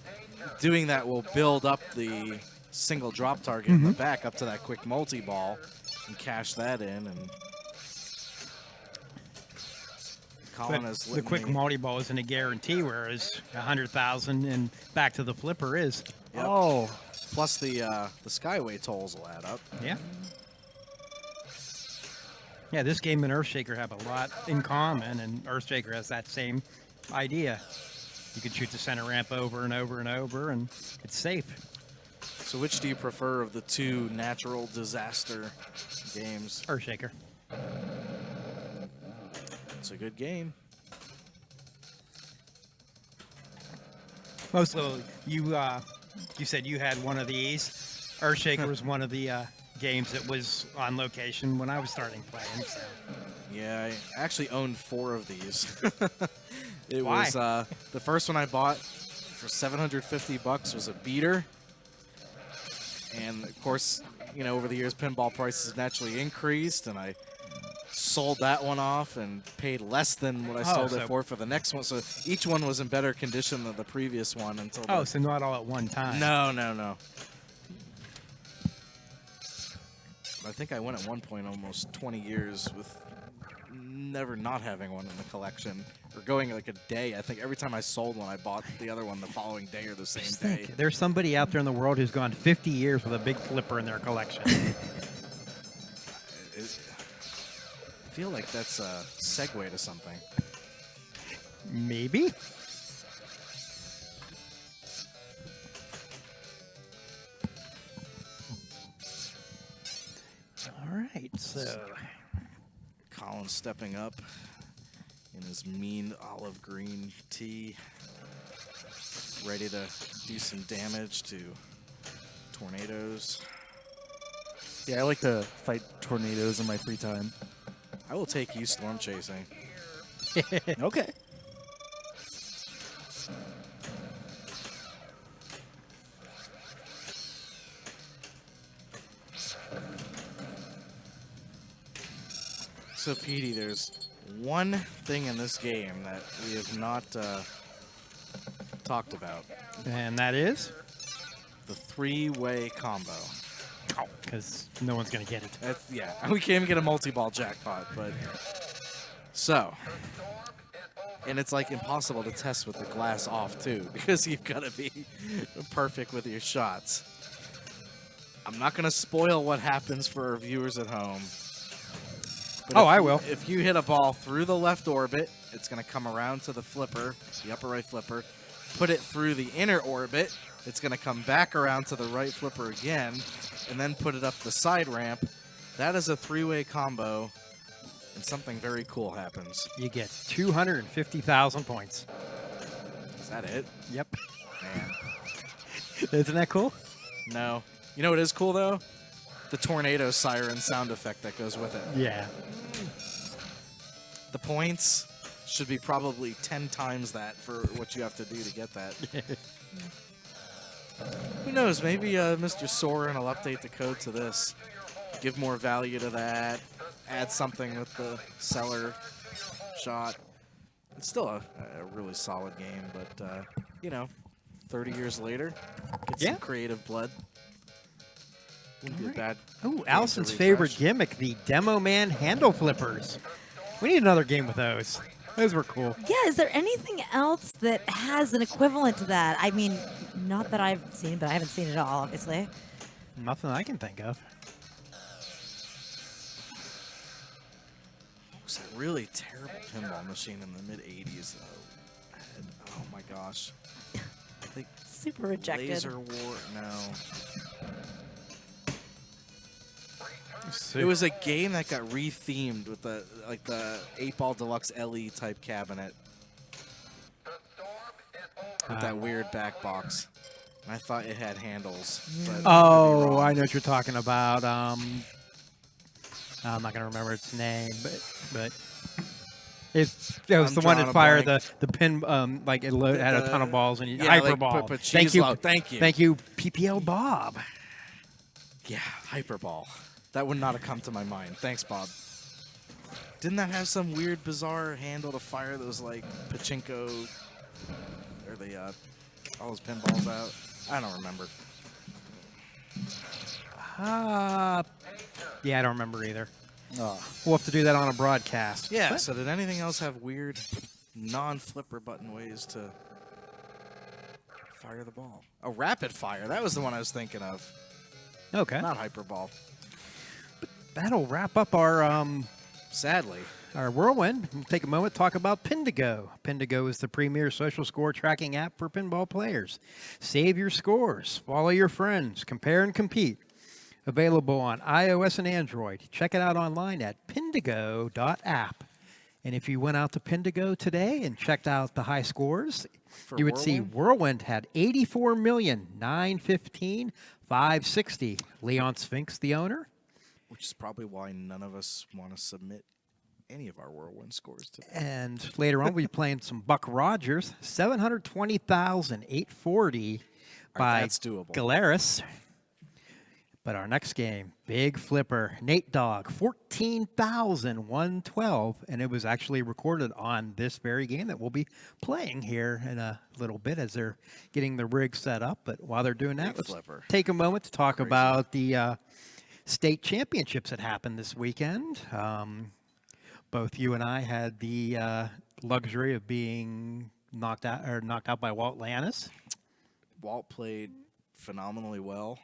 doing that will build up the single drop target in the back up to that quick multi-ball and cash that in. And Colin But has the quick multi-ball isn't a guarantee, whereas 100,000 and back to the flipper is. Yep. Oh, Plus the Skyway tolls will add up. Yeah. Yeah, this game and Earthshaker have a lot in common, and Earthshaker has that same idea. You can shoot the center ramp over and over and over, and it's safe. So which do you prefer of the two natural disaster games? Earthshaker. It's a good game. Mostly, you said you had one of these. Earthshaker was one of the games that was on location when I was starting playing. So. Yeah, I actually owned 4 of these. It Why? was the first one I bought for $750 was a beater, and of course, you know, over the years, pinball prices naturally increased, and I sold that one off and paid less than what I sold it for the next one. So each one was in better condition than the previous one until. Oh, so not all at one time. No. I think I went at one point almost 20 years with never not having one in the collection, or going like a day. I think every time I sold one, I bought the other one the following day or the same Just day. think, there's somebody out there in the world who's gone 50 years with a big flipper in their collection. I feel like that's a segue to something. Maybe. All right, so Colin's stepping up in his mean olive green tee, ready to do some damage to tornadoes. Yeah, I like to fight tornadoes in my free time. I will take you storm chasing. Okay. So, Petey, there's one thing in this game that we have not talked about. and that is The 3-way combo. because no one's gonna get it. That's, yeah, we can't even get a multi-ball jackpot, but... So... And it's like impossible to test with the glass off, too, because you've got to be perfect with your shots. I'm not going to spoil what happens for our viewers at home. But I will. If you hit a ball through the left orbit, it's going to come around to the flipper, the upper right flipper. Put it through the inner orbit, it's going to come back around to the right flipper again, and then put it up the side ramp. That is a 3-way combo, and something very cool happens. You get 250,000 points. Is that it? Yep. Man. Isn't that cool? No. You know what is cool, though? The tornado siren sound effect that goes with it. Yeah. The points should be probably 10 times that for what you have to do to get that. Who knows? Maybe Mr. Soren will update the code to this. Give more value to that. Add something with the seller shot. It's still a really solid game, but, you know, 30 years later, get some creative blood. Wouldn't be a bad Ooh, game to Allison's favorite refresh. gimmick, the Demo Man handle flippers. We need another game with those. Those were cool. Yeah, is there anything else that has an equivalent to that? I mean, not that I've seen, but I haven't seen it all, obviously. Nothing I can think of. It was a really terrible pinball machine in the mid-'80s, though. Oh, my gosh. I think Super rejected. Laser War, no. It was a game that got re-themed with the 8-ball deluxe LE type cabinet with that weird back box. And I thought it had handles. But I could be Oh, wrong. I know what you're talking about. I'm not gonna remember its name, but it was I'm the one drawing that a fired blank. the pin like it had a ton of balls and yeah, like hyperball. put Thank cheese you, load. Thank you. thank you, PPL Bob. Yeah, hyperball. That would not have come to my mind. Thanks, Bob. Didn't that have some weird, bizarre handle to fire those like pachinko or the all those pinballs out? I don't remember. Yeah, I don't remember either. Oh. We'll have to do that on a broadcast. Yeah. But So did anything else have weird, non-flipper button ways to Fire the ball. Oh, rapid fire. That was the one I was thinking of. Okay. Not hyperball. That'll wrap up our Sadly. Whirlwind. We'll take a moment to talk about Pindigo. Pindigo is the premier social score tracking app for pinball players. Save your scores, follow your friends, compare and compete. Available on iOS and Android. Check it out online at pindigo.app. And if you went out to Pindigo today and checked out the high scores, For you would see Whirlwind had 84,915,560. Leon Sphinx, the owner. Which is probably why none of us want to submit any of our Whirlwind scores today. And later on, we'll be playing some Buck Rogers, 720,840 by That's doable. Galeris. But our next game, Big Flipper, Nate Dogg, 14,112. And it was actually recorded on this very game that we'll be playing here in a little bit as they're getting the rig set up. But while they're doing that, Big let's Flipper. take a moment to talk about the state championships that happened this weekend. Both you and I had the luxury of being knocked out by Walt Lannis. Walt played phenomenally well.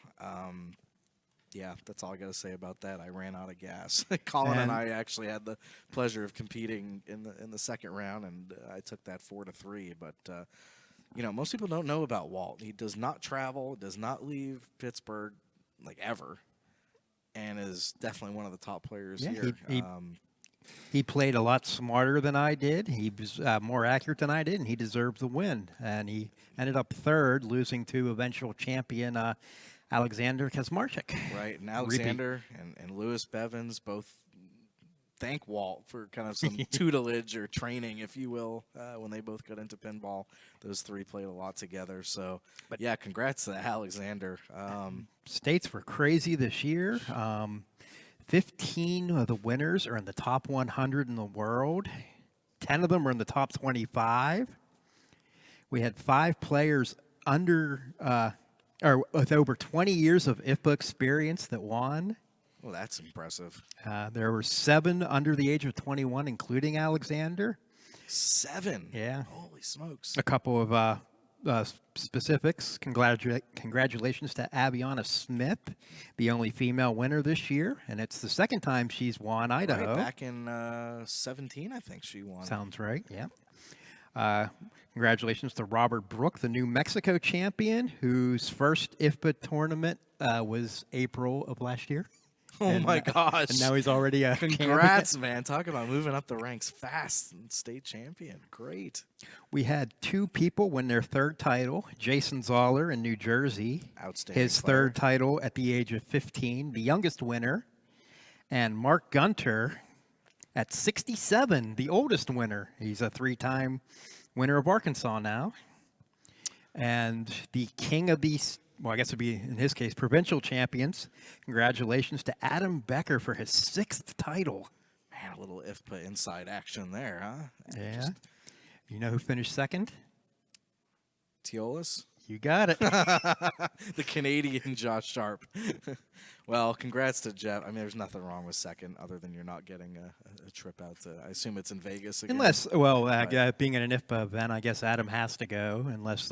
Yeah, that's all I got to say about that. I ran out of gas. Colin and I actually had the pleasure of competing in the second round, and I took that 4-3. But you know, most people don't know about Walt. He does not travel, does not leave Pittsburgh like ever, and is definitely one of the top players here. He played a lot smarter than I did. He was more accurate than I did, and he deserved the win. And he ended up third, losing to eventual champion Alexander Kazmarchik. Right, and Alexander and Lewis Bevins both thank Walt for kind of some tutelage or training, if you will, when they both got into pinball. Those three played a lot together. So, but yeah, congrats to Alexander. States were crazy this year. 15 of the winners are in the top 100 in the world. 10 of them are in the top 25. We had 5 players with over 20 years of IFBA experience that won. Well, that's impressive. There were 7 under the age of 21, including Alexander. 7? Yeah. Holy smokes. A couple of specifics. Congratulations to Abiana Smith, the only female winner this year, and it's the second time she's won Idaho. Right, back in 17, I think she won. Sounds right, yeah. Congratulations to Robert Brook, the New Mexico champion, whose first IFBA tournament was April of last year. Oh my gosh. And now he's already a Congrats, champion. man. Talk about moving up the ranks fast and state champion. Great. We had 2 people win their third title. Jason Zoller in New Jersey. Outstanding His player. third title at the age of 15, the youngest winner. And Mark Gunter at 67, the oldest winner. He's a 3-time winner of Arkansas now. And the king of these, well, I guess it would be, in his case, provincial champions. Congratulations to Adam Becker for his 6th title. Man, a little IFPA inside action there, huh? Yeah. You know who finished second? Teolis? You got it. The Canadian Josh Sharp. Well, congrats to Jeff. I mean, there's nothing wrong with second other than you're not getting a trip out to, I assume it's in Vegas again. Unless, well, being at an IFPA event, I guess Adam has to go unless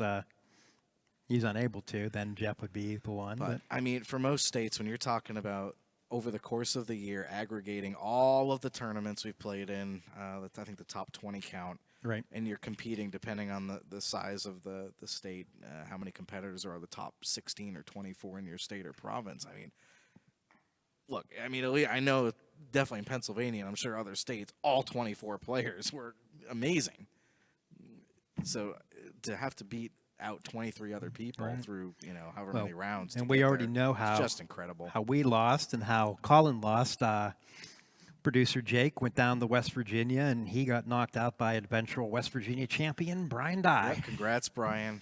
he's unable to. Then Jeff would be the one. But, I mean, for most states, when you're talking about over the course of the year, aggregating all of the tournaments we've played in, I think the top 20 count, right. and you're competing depending on the size of the state, how many competitors are the top 16 or 24 in your state or province. I mean, look, I mean, I know definitely in Pennsylvania, and I'm sure other states, all 24 players were amazing. So to have to beat out 23 other people through, however many rounds. And we already know it's just incredible. how we lost and how Colin lost. Producer Jake went down to West Virginia, and he got knocked out by eventual West Virginia champion Brian Dye. Yeah, congrats, Brian.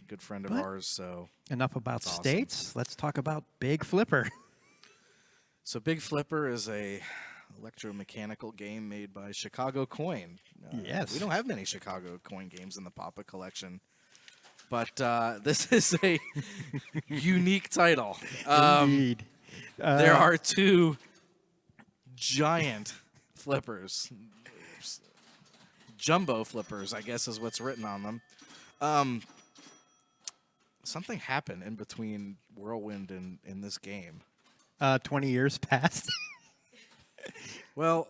Good friend of ours. So enough about That's awesome. states. Let's talk about Big Flipper. So Big Flipper is a electromechanical game made by Chicago Coin. Yes. We don't have many Chicago Coin games in the Papa collection. But this is a unique title. Indeed. There are 2 giant flippers. Jumbo flippers, I guess is what's written on them. Something happened in between Whirlwind and in this game. 20 years passed. Well,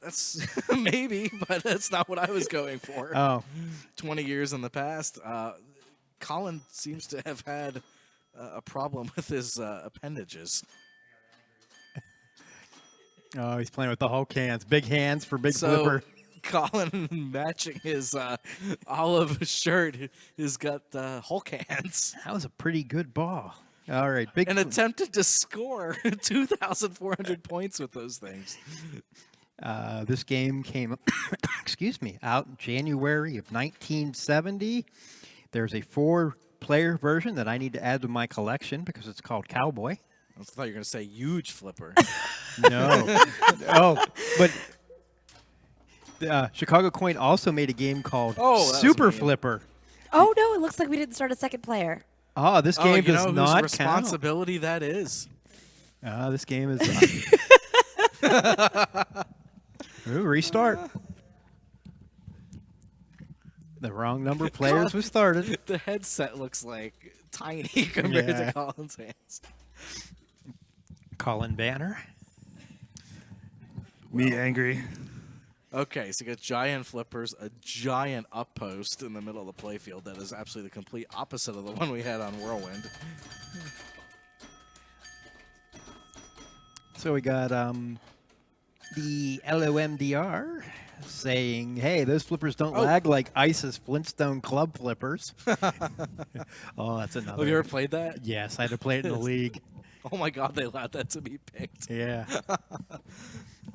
that's maybe, but that's not what I was going for. Oh, 20 years in the past. Colin seems to have had a problem with his appendages. oh, he's playing with the Hulk hands. Big hands for big So flipper. Colin, matching his olive shirt, has got Hulk hands That was a pretty good ball. All right, big. and attempted to score 2,400 points with those things. This game came, excuse me, out in January of 1970. There's a 4-player version that I need to add to my collection because it's called Cowboy. I thought you were going to say huge flipper. No. Oh, but Chicago Coin also made a game called Oh, that was Super mean. Flipper. Oh no, it looks like we didn't start a second player. Oh, this game you does know not whose count. responsibility that is. This game is. Ooh, restart. The wrong number of players was started. The headset looks like tiny compared Yeah. to Colin's hands. Colin Banner. Me angry. Okay, so you got giant flippers, a giant up post in the middle of the playfield that is absolutely the complete opposite of the one we had on Whirlwind. So we got the LOMDR saying, hey, those flippers don't lag like ISIS Flintstone Club flippers. Oh, that's another. Have you ever played that? Yes, I had to play it in the league. Oh my god, they allowed that to be picked. Yeah.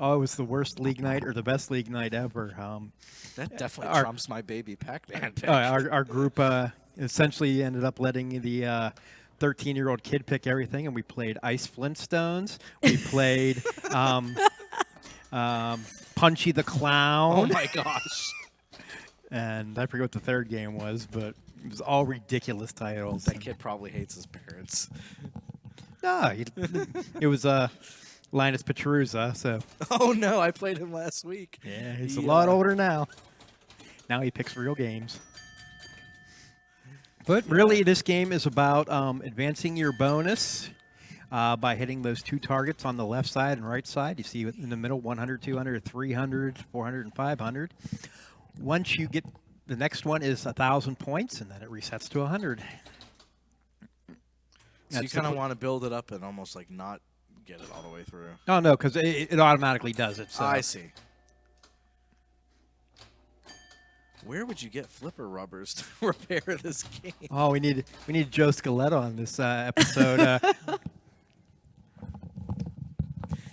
Oh, it was the worst league night or the best league night ever. That definitely Our- trumps my baby Pac-Man pick. Our group essentially ended up letting the 13-year-old kid pick everything, and we played Ice Flintstones. We played Punchy the Oh Clown, my gosh. and I forget what the third game was, but it was all ridiculous titles. That kid probably hates his parents. No, it was Linus Petruzza, so Oh no, I played him last week. yeah, he's a He, lot older now. Now he picks real games. But really, this game is about advancing your bonus by hitting those 2 targets on the left side and right side. You see in the middle 100, 200, 300, 400, and 500. Once you get the next one is 1,000 points, and then it resets to 100. So you That's kind of the- want to build it up and almost like not get it all the way through. Oh, no, because it automatically does it. So. I see. Where would you get flipper rubbers to repair this game? Oh, we need Joe Scaletta on this episode.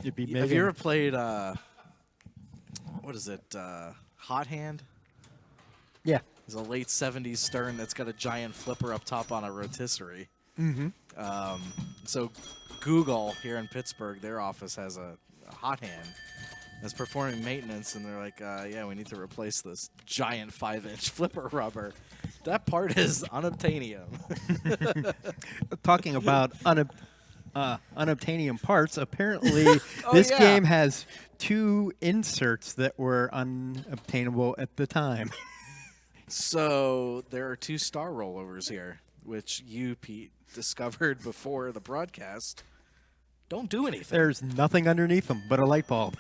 It'd be Have Megan. you ever played, what is it, Hot Hand? Yeah. It's a late 70s Stern that's got a giant flipper up top on a rotisserie. Mm-hmm. So Google here in Pittsburgh, their office has a Hot Hand that's performing maintenance, and they're like, yeah, we need to replace this giant 5-inch flipper rubber. That part is unobtainium. Talking about unobtainium parts, apparently Oh, this yeah. game has 2 inserts that were unobtainable at the time. So there are 2 star rollovers here, which you, Pete, discovered before the broadcast. Don't do anything. There's nothing underneath them but a light bulb.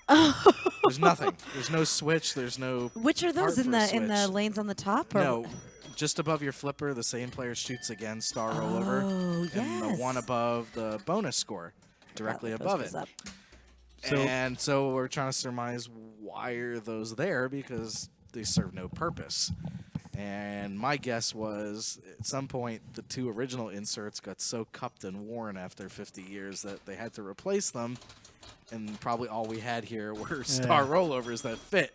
There's nothing. There's no switch. There's no. Which are those part in for a the switch. lanes on the top? Or? No, just above your flipper, the same player shoots again, star rollover, Oh, and the yes. one above the bonus score, directly That above goes it. up. And so we're trying to surmise why are those there, because they serve no purpose. And my guess was at some point the 2 original inserts got so cupped and worn after 50 years that they had to replace them. And probably all we had here were star rollovers that fit.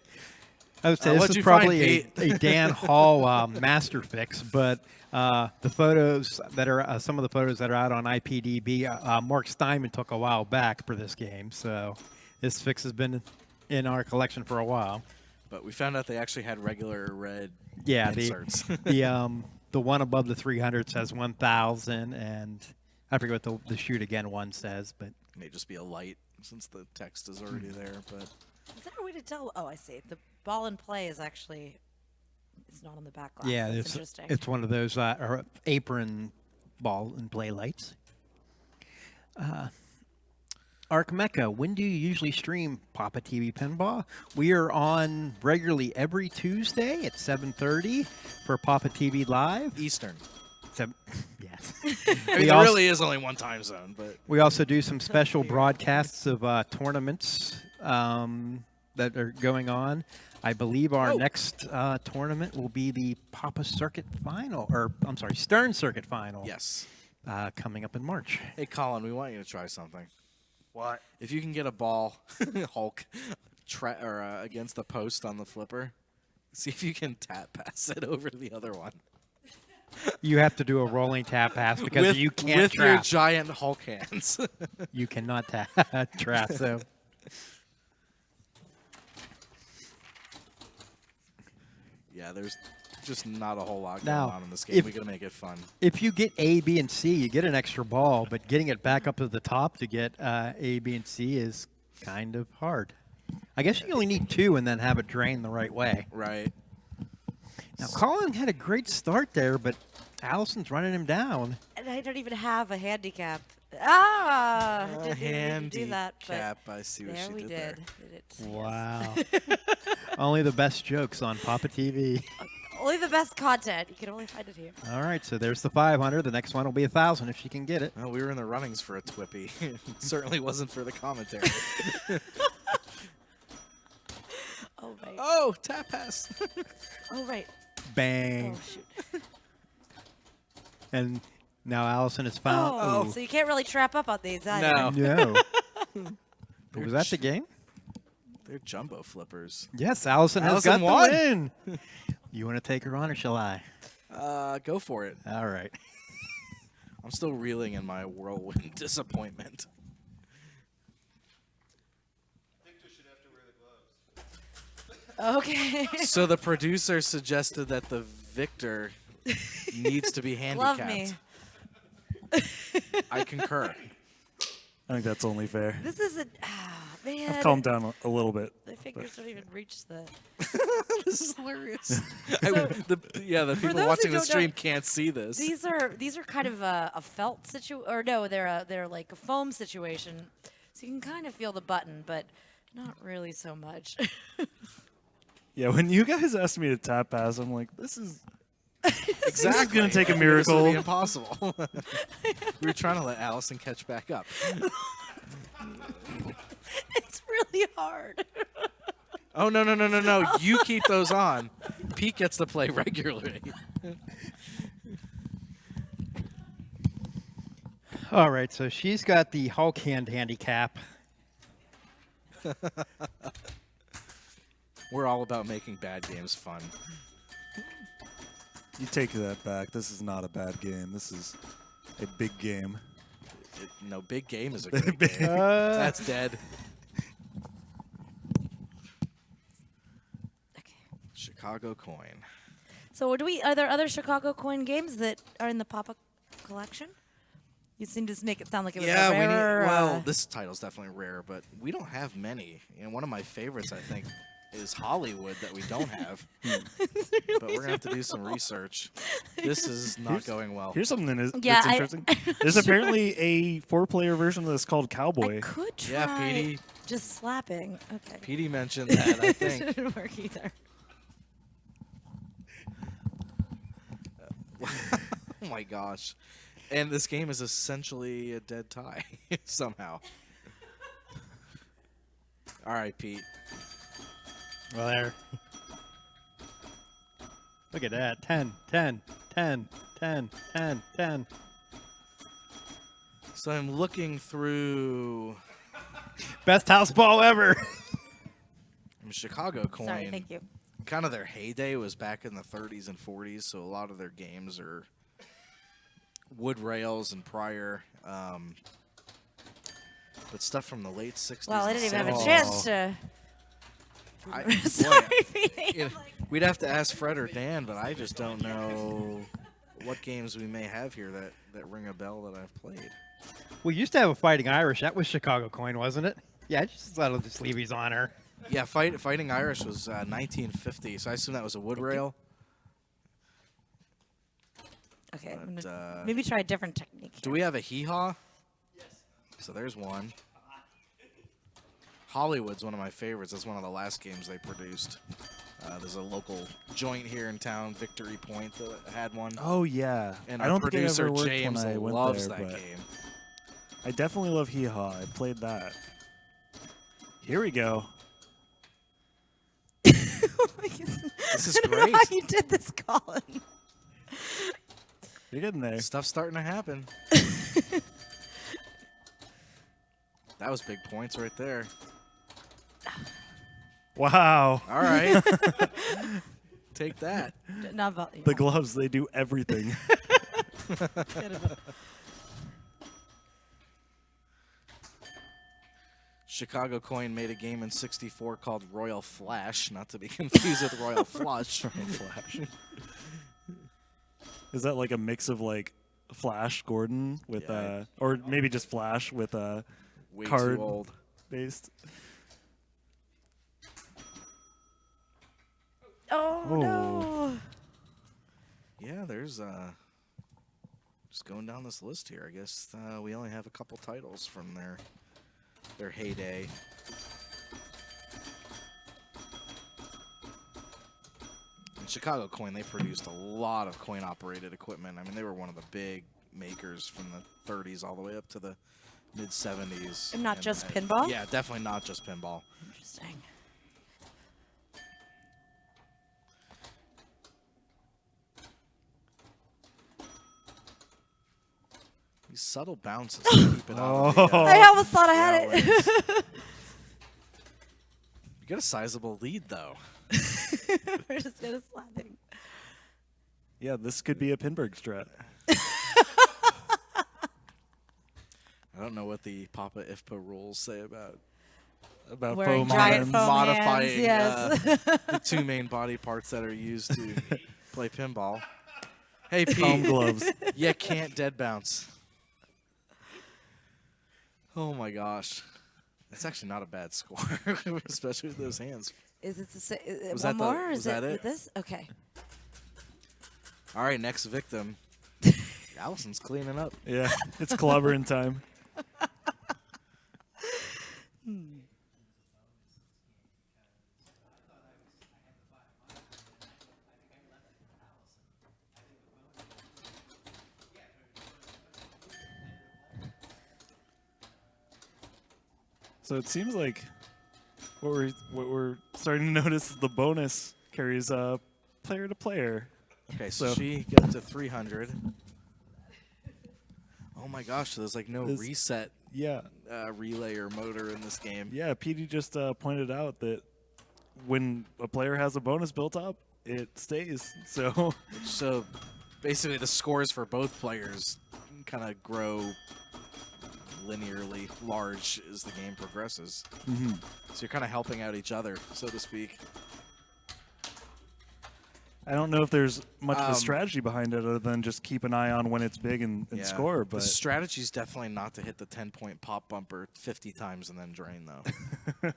I would say what'd this you is probably find, a Dan Hall master fix, but the photos that are some of the photos that are out on IPDB, Mark Steinman took a while back for this game, so this fix has been in our collection for a while. But we found out they actually had regular red Yeah, inserts. the one above the 300 says 1,000, and I forget what the shoot again one says, but May just be a light since the text is already there. But Is there a way to tell? Oh, I see. The ball in play is actually It's not on the back glass. Yeah, That's interesting. it's one of those apron ball and play lights. Arc Mecca, when do you usually stream PAPAtv Pinball? We are on regularly every Tuesday at 7:30 for PAPAtv Live. Eastern. Yes. I mean, there really is only one time zone, but We also do some special broadcasts of tournaments that are going on. I believe our next tournament will be the Papa Circuit Final, or I'm sorry, Stern Circuit Final. yes. Coming up in March. Hey, Colin, we want you to try something. What? If you can get a ball, Hulk, against the post on the flipper, see if you can tap pass it over to the other one. You have to do a rolling tap pass because you can't with your trap. giant Hulk hands. You cannot trap. So Yeah, there's just not a whole lot Now, going on in this game. if- We gotta make it fun. if you get A, B, and C, you get an extra ball, but getting it back up to the top to get A, B, and C is kind of hard. I guess you only need 2 and then have it drain the right way. Right. Now, Colin had a great start there, but Allison's running him down. And I don't even have a handicap. Ah! I didn't even mean to do that, but Handicap. I see what there she we did did. there. Did it. Wow. Only the best jokes on PAPAtv. Only the best content. You can only find it here. All right, so there's the 500. The next one will be 1,000 if she can get it. Well, we were in the runnings for a Twippy. It certainly wasn't for the commentary. Oh, right. Oh, tap pass. Oh, right. Bang. Oh, shoot. And now Allison has found. Oh, Ooh. so you can't really trap up on these either. No. No. Was that the game? They're jumbo flippers. Yes, Allison has Allison got won. the win. You want to take her on or shall I? Go for it. All right. I'm still reeling in my whirlwind disappointment. Okay. So the producer suggested that the victor needs to be Love handicapped. me. I concur. I think that's only fair. This isn't. Man. I've calmed down a little bit. My fingers don't even reach the. This is hilarious. So, the those people who watching the don't know, stream can't see this. These are kind of a felt situation, or no, they're like a foam situation, so you can kind of feel the button, but not really so much. Yeah, when you guys asked me to tap pass, I'm like, this is Exactly. gonna take a This would miracle. be impossible. We were trying to let Allison catch back up. It's really hard. Oh, no. You keep those on. Pete gets to play regularly. All right, so she's got the Hulk hand handicap. We're all about making bad games fun. You take that back. This is not a bad game. This is a big game. No, big game is a great game. That's dead. Okay. Chicago coin. So are there other Chicago coin games that are in the Papa collection? You seem to make it sound like it was a rarer. Well, this title's definitely rare, but we don't have many. You know, one of my favorites, I think, is Hollywood that we don't have. But we're gonna have to do some research. This is not going well. Here's something Yeah, that's interesting. There's apparently a 4-player version of this called Cowboy. I could try Yeah, Petey. just slapping. Okay. Petey mentioned that, I think. Didn't work either. Oh my gosh. And this game is essentially a dead tie somehow. All right, Pete. Well, there. Look at that. 10, 10, 10, 10, 10, 10. So I'm looking through Best house ball ever. Chicago coin. Sorry, thank you. Kind of their heyday was back in the 30s and 40s, so a lot of their games are wood rails and prior. But stuff from the late 60s. Well, I and didn't even have a 70s. chance to. Sorry, Petey. you know, we'd have to ask Fred or Dan, but I just don't know what games we may have here that ring a bell that I've played. We used to have a Fighting Irish. That was Chicago coin, wasn't it? Yeah, I just thought I'll just leave these on her. Yeah, Fighting Irish was 1950, so I assume that was a wood rail. Okay, I'm But, gonna maybe try a different technique. do we have a hee-haw? Yes. So there's one. Hollywood's one of my favorites. That's one of the last games they produced. There's a local joint here in town, Victory Point, that had one. Oh yeah. And I our don't think I producer, ever worked James, when I went loves there, that but game. I definitely love Hee Haw. I played that. Here we go. This is I don't know great. how you did this, Colin. You're getting there. Stuff's starting to happen. That was big points right there. Wow. All right. Take that. Not volume. The gloves, they do everything. Chicago Coin made a game in '64 called Royal Flash, not to be confused with Royal Flush. Flash. Is that like a mix of like Flash Gordon with Yeah. or maybe just Flash with Way card too old. based? Oh no. Yeah, there's just going down this list here. I guess we only have a couple titles from their heyday. And Chicago Coin, they produced a lot of coin-operated equipment. I mean, they were one of the big makers from the 30s all the way up to the mid-70s. And not just pinball? Yeah, definitely not just pinball. Interesting. These subtle bounces to keep it out of the, I almost thought I had the it. You got a sizable lead, though. We're just gonna slapping. Yeah, this could be a Pinberg strat. I don't know what the PAPAtv rules say about About Wearing foam giant hands. foam modifying hands, yes. the two main body parts that are used to play pinball. Hey, Foam Pete, gloves. you can't dead bounce. Oh my gosh. That's actually not a bad score, especially with those hands. Is it Was one that the- more? Or was is that it it? with this? Okay. All right, next victim. Allison's cleaning up. Yeah, it's clobbering time. So it seems like what we're starting to notice is the bonus carries player to player. Okay, so So- she gets to 300. Oh my gosh, so there's like no This- reset Yeah, relay or motor in this game. yeah. PD just pointed out that when a player has a bonus built up, it stays. So So basically, the scores for both players kind of grow linearly large as the game progresses. So you're kind of helping out each other, so to speak. I don't know if there's much of a strategy behind it other than just keep an eye on when it's big and Yeah. score. The But strategy is definitely not to hit the 10-point pop bumper 50 times and then drain, though.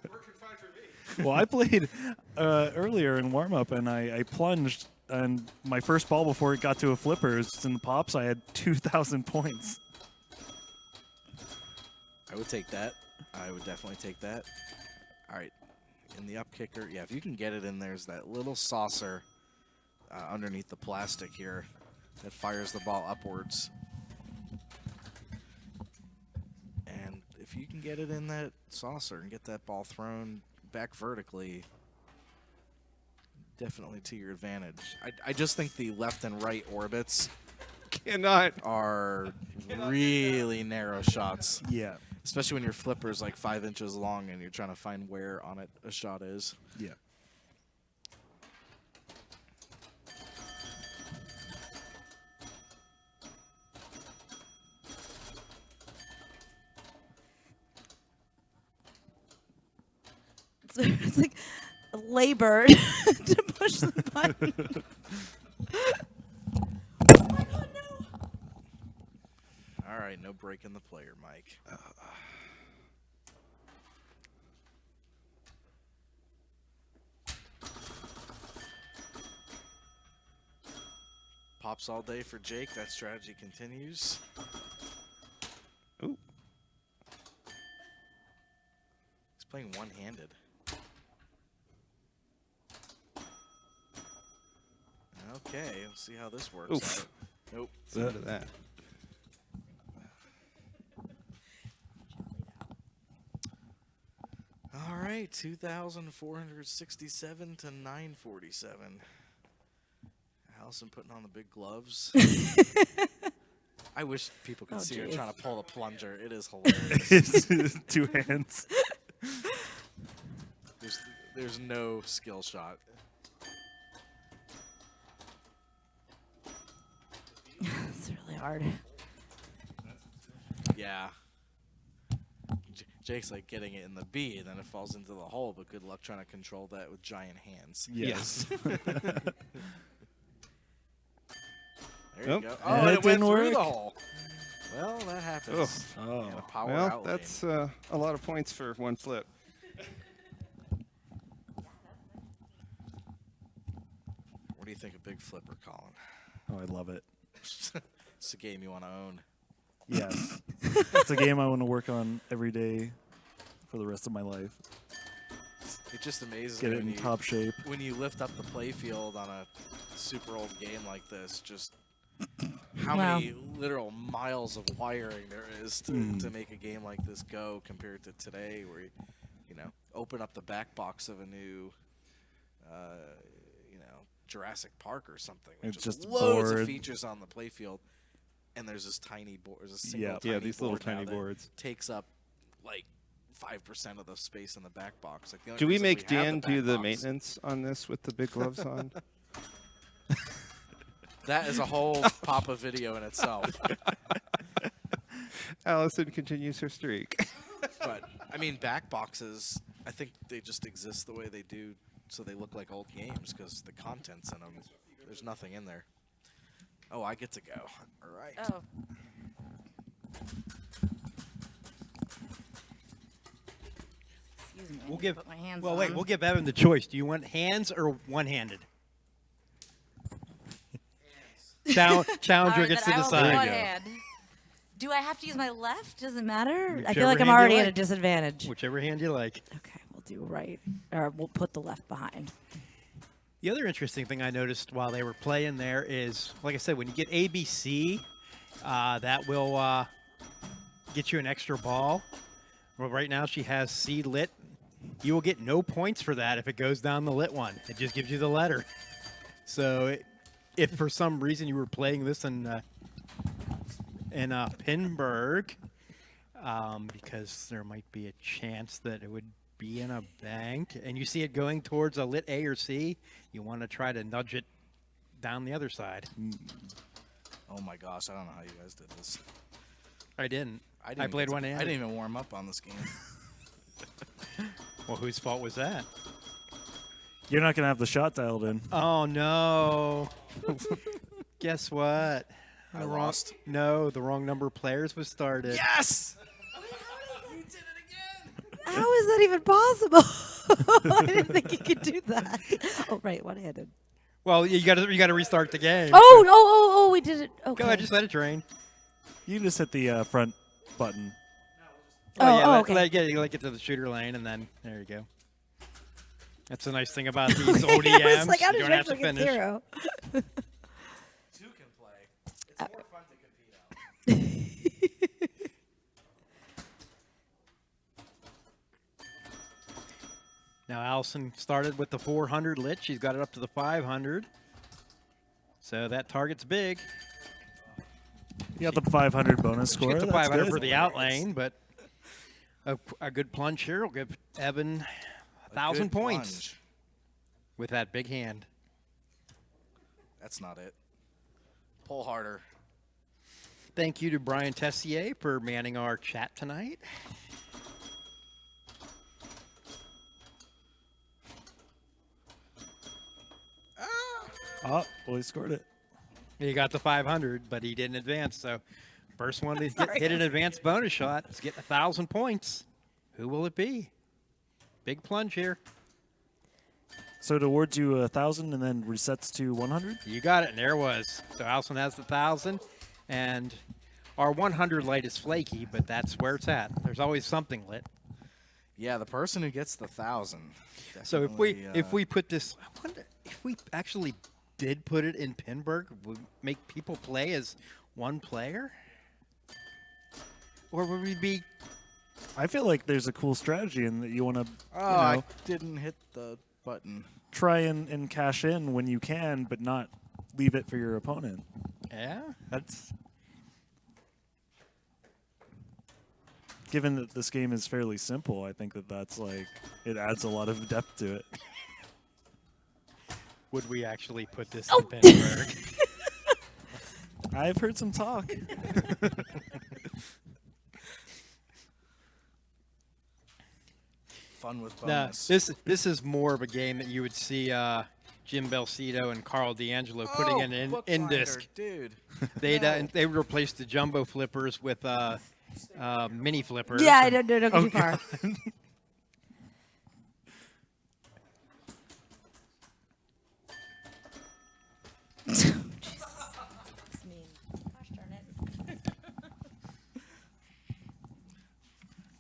well, I played earlier in warm up and I plunged, and my first ball before it got to a flipper is in the pops. I had 2,000 points. I would take that. I would definitely take that. All right. In the up kicker, yeah, if you can get it in, there's that little saucer underneath the plastic here that fires the ball upwards. And if you can get it in that saucer and get that ball thrown back vertically, definitely to your advantage. I just think the left and right orbits Cannot. are really narrow shots. Yeah, Especially when your flipper is like 5 inches long and you're trying to find where on it a shot is. yeah. It's like labor to push the button. Oh my God, no. All right, no break in the player, Mike. pops all day for Jake. That strategy continues. Ooh. He's playing one-handed. Okay, let's see how this works Oof. out. Nope. Look at that. All right, 2,467 to 947. Allison putting on the big gloves. I wish people could Oh, see her geez. trying to pull the plunger. It is hilarious. It's 2 hands. There's no skill shot. It's really hard. Yeah. Jake's like getting it in the B, and then it falls into the hole, but good luck trying to control that with giant hands. Yes. There you Nope. go. And Oh, it it went didn't through work. the hole. Well, that happens. Oh. In a power Well, out that's a lot of points for one flip. What do you think of Big Flipper, Colin? Oh, I love it. It's a game you want to own. Yes. It's a game I want to work on every day for the rest of my life. It just amazes Get me it in top shape. when you lift up the play field on a super old game like this, just how Wow. many literal miles of wiring there is to make a game like this go compared to today, where you open up the back box of a new Jurassic Park or something. With It's just loads board. of features on the play field, and there's this tiny board. There's a single Yeah. tiny Yeah, these little board now tiny that boards. takes up like 5% of the space in the back box. Like, the only Do we reason make have Dan do back the box- maintenance on this with the big gloves on? That is a whole Papa video in itself. Allison continues her streak. But I mean, back boxes, I think they just exist the way they do, so they look like old games because the contents in them. There's nothing in there. Oh, I get to go. All right. Oh. Excuse me. I We'll need to give. put my hands Well, wait. on. We'll give Evan the choice. Do you want hands or one-handed? Challenger Alright, gets to then I will do decide. one hand. Do I have to use my left? Does it matter? I Whichever feel like I'm hand you already at a like. disadvantage. Whichever hand you like. Okay, we'll do right, or we'll put the left behind. The other interesting thing I noticed while they were playing there is, like I said, when you get ABC, that will get you an extra ball. Well, right now she has C lit. You will get no points for that if it goes down the lit one. It just gives you the letter. So if for some reason you were playing this in Pinburg, because there might be a chance that it would be in a bank, and you see it going towards a lit A or C, you want to try to nudge it down the other side. Oh my gosh, I don't know how you guys did this. I didn't. I even played get to- one hand. I didn't even warm up on this game. Well, whose fault was that? You're not going to have the shot dialed in. Oh no! Guess what? I The lost. No, the wrong number of players was started. Yes! How is that even possible? I didn't think you could do that. Oh, right, one-handed. Well, you got to restart the game. Oh, we did it. Okay. Go ahead, just let it drain. You just hit the front button. Yeah, okay. let get to the shooter lane, and then there you go. That's the nice thing about these ODMs. I was like, how you did don't you have to actually get finish. 0? Two can play. It's more fun to compete out. Now Allison started with the 400 lit. She's got it up to the 500. So that target's big. You got the 500 bonus She score. gets the That's 500 good. for the out lane, but a good plunge here will give Evan 1,000 Good points plunge. with that big hand. That's not it. Pull harder. Thank you to Brian Tessier for manning our chat tonight. Oh, well, he scored it. He got the 500, but he didn't advance. So first one to hit an advanced bonus shot is getting 1,000 points. Who will it be? Big plunge here. So it awards you 1,000 and then resets to 100? You got it, and there it was. So Allison has the 1,000, and our 100 light is flaky, but that's where it's at. There's always something lit. Yeah, the person who gets the 1,000. So if we put this, I wonder if we actually did put it in Pinburg, would make people play as one player, or would we be? I feel like there's a cool strategy in that you want to I didn't hit the button. try and cash in when you can, but not leave it for your opponent. Yeah, that's. Given that this game is fairly simple, I think that's like, it adds a lot of depth to it. Would we actually put this Oh. in Pinburg? I've heard some talk. Fun with No, bonus. this is more of a game that you would see Jim Belcito and Carl D'Angelo putting in disc. Dude. They would replace the jumbo flippers with mini flippers. Yeah, I and- don't go too far.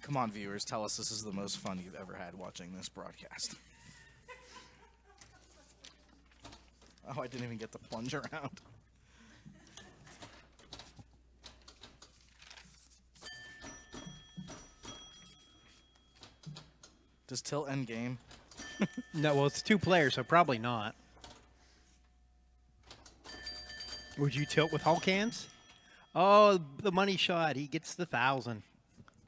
Come on, viewers, tell us this is the most fun you've ever had watching this broadcast. Oh, I didn't even get the plunge around. Does tilt end game? No, well, it's 2 players, so probably not. Would you tilt with Hulk hands? Oh, the money shot. He gets the 1,000.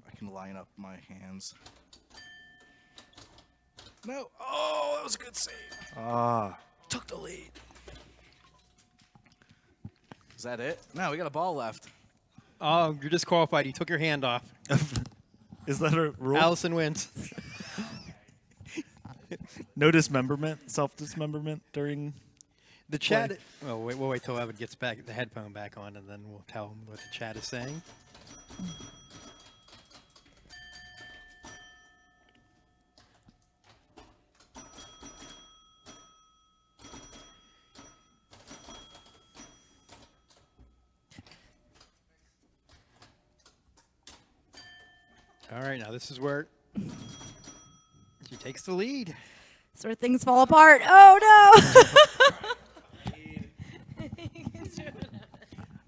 I can line up my hands. No. Oh, that was a good save. Ah. Took the lead. Is that it? No, we got a ball left. Oh, you're disqualified. You took your hand off. Is that a rule? Allison wins. No dismemberment, self-dismemberment during... The chat. Oh, we'll wait till Evan gets back the headphone back on, and then we'll tell him what the chat is saying. All right, now this is where she takes the lead. That's where things fall apart. Oh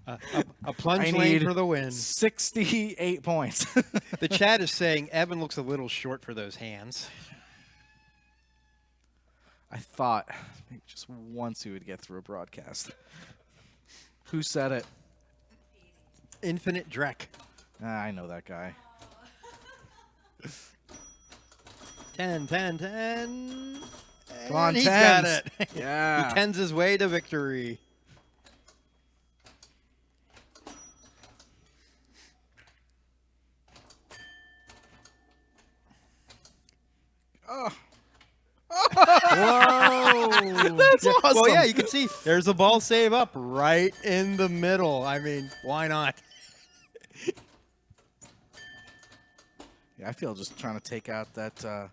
no! A plunge I lane need for the win. 68 points. The chat is saying Evan looks a little short for those hands. I thought maybe just once he would get through a broadcast. Who said it? Infinite Drek. I know that guy. 10, 10, 10. Come on, And he's got tens. it. Yeah. He tens his way to victory. Oh. Whoa! That's Well, awesome. yeah, you can see there's a ball save up right in the middle. I mean, why not? Yeah, I feel just trying to take out that.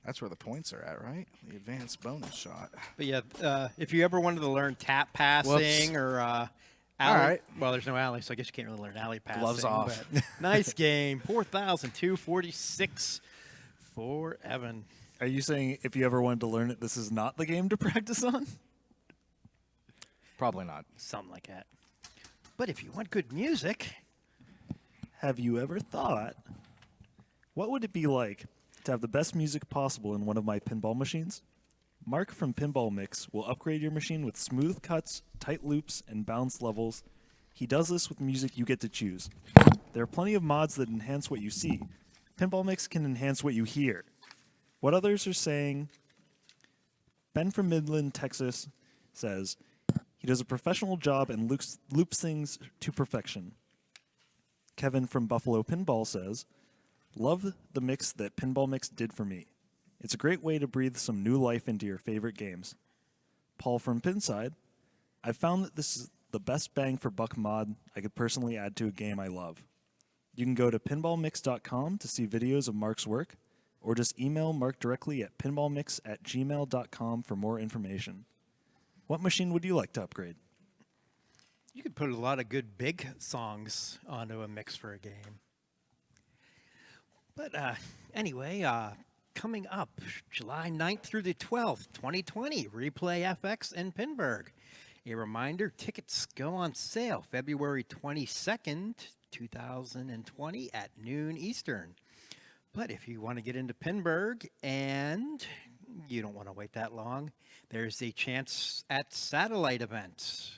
That's where the points are at, right? The advanced bonus shot. But yeah, if you ever wanted to learn tap passing or alley, right. well, there's no alley, so I guess you can't really learn alley passing. Gloves off. but nice game. 4,246 for Evan. Are you saying if you ever wanted to learn it, this is not the game to practice on? Probably not. Something like that. But if you want good music, Have you ever thought, what would it be like to have the best music possible in one of my pinball machines? Mark from PinballMIX will upgrade your machine with smooth cuts, tight loops, and bounce levels. He does this with music you get to choose. There are plenty of mods that enhance what you see. PinballMIX can enhance what you hear. What others are saying, Ben from Midland, Texas, says, he does a professional job and loops things to perfection. Kevin from Buffalo Pinball says, love the mix that PinballMIX did for me. It's a great way to breathe some new life into your favorite games. Paul from Pinside, I've found that this is the best bang for buck mod I could personally add to a game I love. You can go to pinballmix.com to see videos of Mark's work. or just email Mark directly at pinballmix@gmail.com for more information. What machine would you like to upgrade? You could put a lot of good big songs onto a mix for a game. But anyway, coming up July 9th through the 12th, 2020, Replay FX in Pinburg. A reminder, tickets go on sale February 22nd, 2020 at noon Eastern. But if you want to get into Pinburg and you don't want to wait that long, there's a chance at satellite events.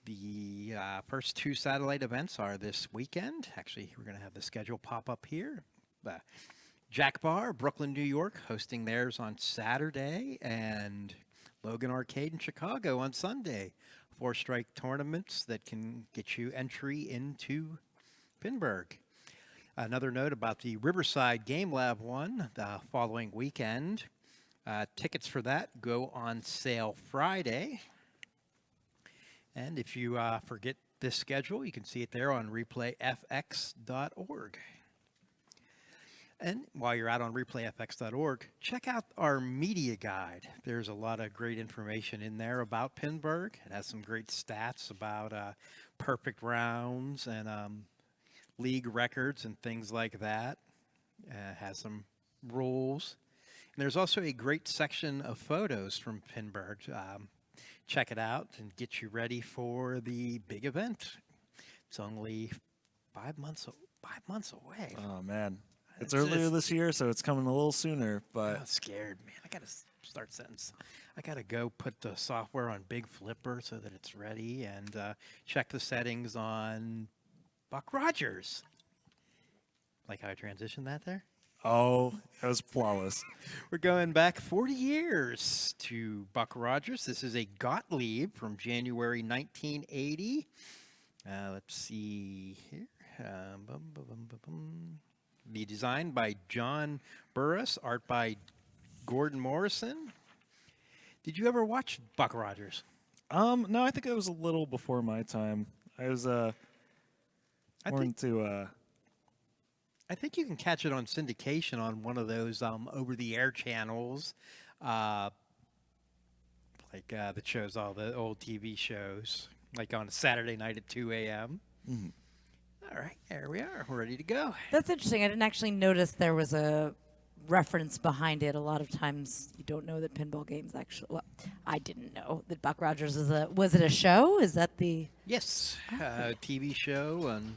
The first 2 satellite events are this weekend. Actually, we're going to have the schedule pop up here. Jack Bar, Brooklyn, New York, hosting theirs on Saturday, and Logan Arcade in Chicago on Sunday. 4 strike tournaments that can get you entry into Pinburg. Another note about the Riverside Game Lab one the following weekend. Tickets for that go on sale Friday. And if you forget this schedule, you can see it there on replayfx.org. And while you're out on replayfx.org, check out our media guide. There's a lot of great information in there about Pinburg. It has some great stats about perfect rounds and league records and things like that. It has some rules. And there's also a great section of photos from Pinburg. Check it out and get you ready for the big event. It's only 5 months away. Oh, man. It's earlier this year, so it's coming a little sooner. But I'm scared, man. I got to start setting. I got to go put the software on Big Flipper so that it's ready and check the settings on Buck Rogers. Like how I transitioned that there? oh, that was flawless. We're going back 40 years to Buck Rogers. This is a Gottlieb from January 1980. Let's see here. The design by John Burris, art by Gordon Morrison. Did you ever watch Buck Rogers? No, I think it was a little before my time. I was more into. I think you can catch it on syndication on one of those over-the-air channels, that shows all the old TV shows, like on a Saturday night at 2 a.m. Mm-hmm. All right, there we are. We're ready to go. That's interesting. I didn't actually notice there was a reference behind it. A lot of times you don't know that pinball games actually. Well, I didn't know that Buck Rogers is a. Was it a show? Is that the? Yes, TV show, and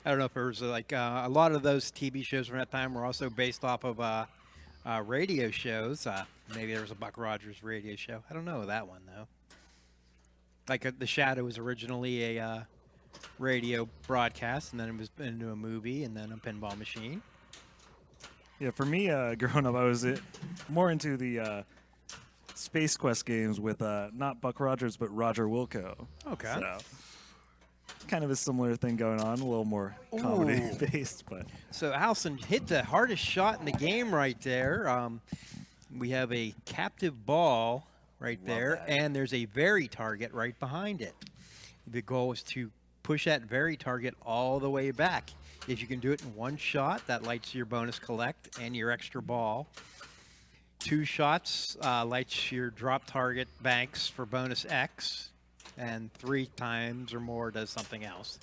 I don't know if it was a lot of those TV shows from that time were also based off of radio shows. Maybe there was a Buck Rogers radio show. I don't know that one though. The Shadow was originally a radio broadcast, and then it was into a movie, and then a pinball machine. Yeah, for me, growing up, I was more into the Space Quest games with not Buck Rogers, but Roger Wilco. Okay. So, kind of a similar thing going on, a little more comedy-based. But So Allison hit the hardest shot in the game right there. We have a captive ball right there, that. and there's a very target right behind it. The goal is to push that very target all the way back. If you can do it in one shot, that lights your bonus collect and your extra ball. 2 shots lights your drop target banks for bonus X, and 3 times or more does something else.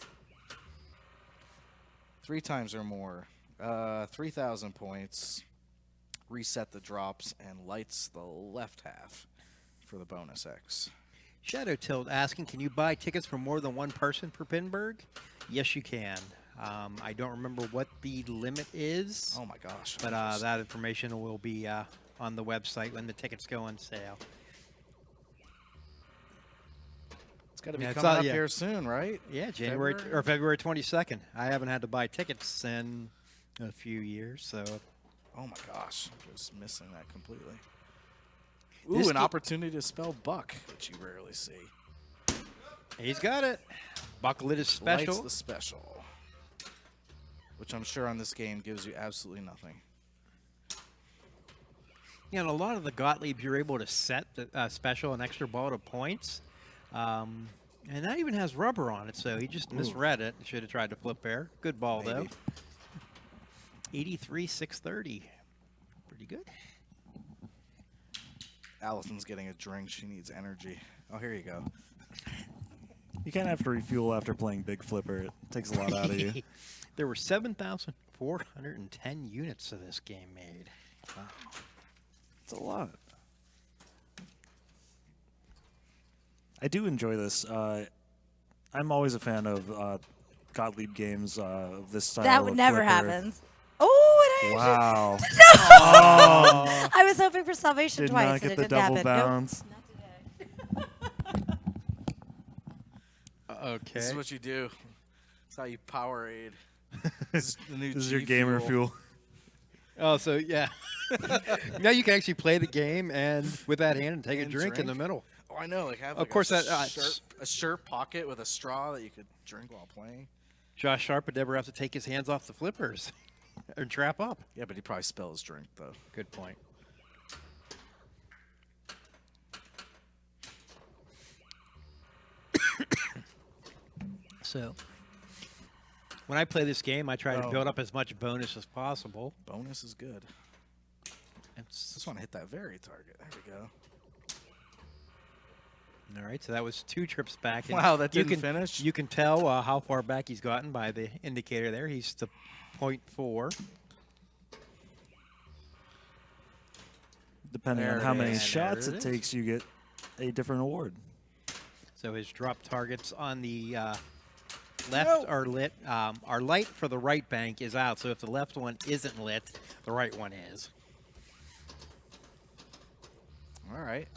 3 times or more, 3,000 points, reset the drops, and lights the left half for the bonus X. Shadow Tilt asking, can you buy tickets for more than one person per Pinburg? Yes, you can. I don't remember what the limit is. Oh my gosh. But that information will be on the website when the tickets go on sale. It's got to be Yeah, it's coming all- up yeah. here soon, right? Yeah, February 22nd. I haven't had to buy tickets in a few years, so Oh my gosh. I'm just missing that completely. This Ooh, an ga- opportunity to spell buck, which you rarely see. he's got it. Bucklet is special. Lights the special. Which I'm sure on this game gives you absolutely nothing. You know, a lot of the Gottliebs, you're able to set the special and extra ball to points. And that even has rubber on it, so he just misread it. Should have tried to flip there. Good ball, though. Maybe. 83,630. Pretty good. Allison's getting a drink. She needs energy. Oh, here you go. You kind of have to refuel after playing Big Flipper. It takes a lot out of you. There were 7,410 units of this game made. Wow. It's a lot. I do enjoy this. I'm always a fan of Gottlieb games of this style. That would of never flipper. happen. Oh, and I Wow. actually, I was hoping for salvation Did twice, not and get it the didn't double happen. bounce. Nope, not today. Okay. This is what you do. It's how you Powerade. This is the new This is your G gamer fuel. Oh, so yeah. Now you can actually play the game and with that hand and take And a drink in the drink. middle. Oh, I know. Like have Of like course a, that- a sharp pocket with a straw that you could drink while playing. Josh Sharp would never have to take his hands off the flippers or trap up. Yeah, but he probably spill his drink though. Good point. So, when I play this game, I try to Oh. build up as much bonus as possible. Bonus is good. It's, Just want to hit that very target. There we go. all right, so that was 2 trips back. and Wow, that you didn't can, finish? You can tell how far back he's gotten by the indicator there. He's to 0.4. Depending There on it how many is. shots There it it is. takes, you get a different award. So his drop targets on the left are lit. Our light for the right bank is out. So if the left one isn't lit, the right one is. All right.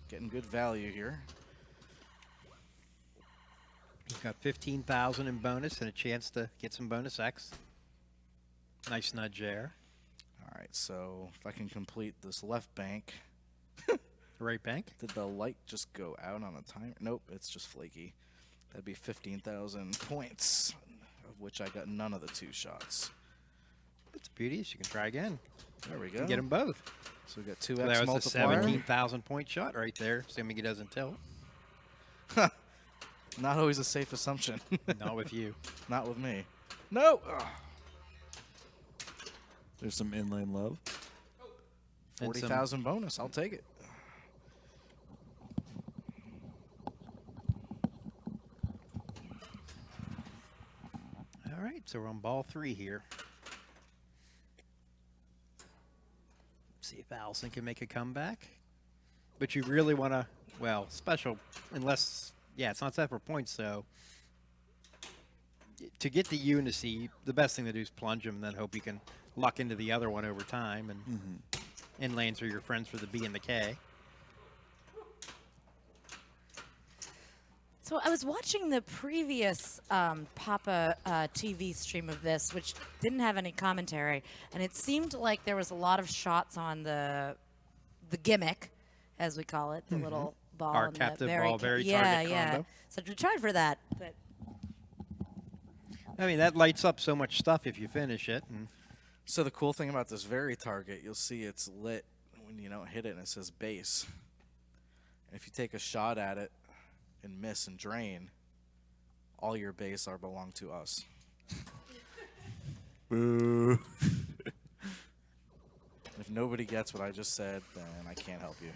Getting good value here. He's got 15,000 in bonus and a chance to get some bonus X. Nice nudge there. All right, so if I can complete this left bank. The right bank. Did the light just go out on a timer? Nope, it's just flaky. That'd be 15,000 points, of which I got none of the 2 shots. That's the beauty is you can try again. There we You go. can get them both. So we got 2x So that was a multiplier. 17,000 point shot right there, assuming he doesn't tilt. Not always a safe assumption. Not with you. Not with me. No! Ugh. There's some inlane love. And some- 40,000 bonus. I'll take it. All right, so we're on ball 3 here. See if Allison can make a comeback. But you really want to, well, special, unless, yeah, it's not set for points, so to get the U and the C, the best thing to do is plunge them and then hope you can luck into the other one over time. And inlanes are your friends for the B and the K. So I was watching the previous PAPAtv stream of this, which didn't have any commentary, and it seemed like there was a lot of shots on the gimmick, as we call it, the little ball. Our and the captive very ball, very yeah, target yeah. combo. So we tried for that, but I mean, that lights up so much stuff if you finish it. And So the cool thing about this very target, you'll see it's lit when you don't hit it, and it says base. And if you take a shot at it and miss and drain, all your base are belong to us. Boo. If nobody gets what I just said, then I can't help you.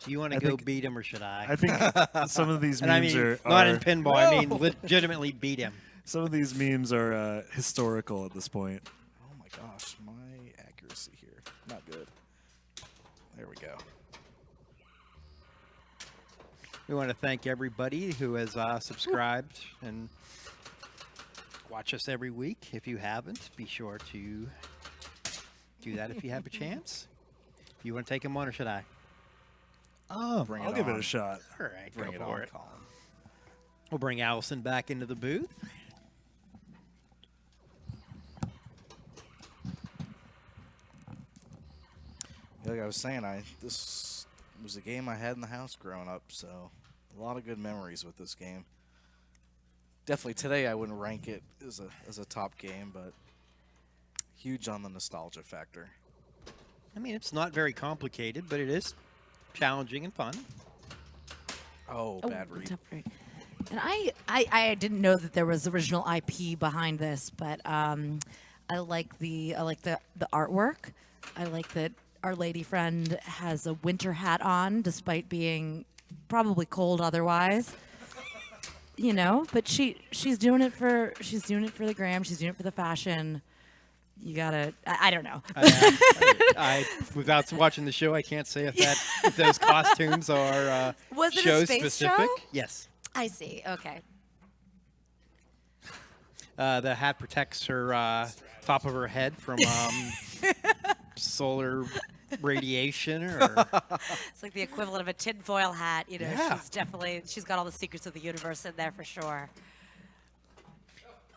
do you want to I go think- beat him or should I? I think some of these And I memes mean, are not in pinball. I mean, No! legitimately beat him. some of these memes are historical at this point. Oh my gosh, my accuracy here, not good. There we go. We want to thank everybody who has subscribed and watch us every week. If you haven't, be sure to do that if you have a chance. You want to take him on or should I? Bring I'll it give it on. a shot. All right, Bring go it for on, it. Colin. We'll bring Allison back into the booth. Like I was saying, this was a game I had in the house growing up, so a lot of good memories with this game. Definitely today I wouldn't rank it as a top game, but huge on the nostalgia factor. I mean, it's not very complicated, but it is challenging and fun. Oh, bad read. tough read. And I didn't know that there was original IP behind this, but I like the artwork. I like that our lady friend has a winter hat on, despite being probably cold otherwise. You know, but she's doing it for the gram. She's doing it for the fashion. You gotta. I don't know. I without watching the show, I can't say if those costumes are Was it a show space specific. show? Yes. I see. Okay. The hat protects her top of her head from solar radiation, or It's like the equivalent of a tinfoil hat. You know, Yeah. she's got all the secrets of the universe in there for sure.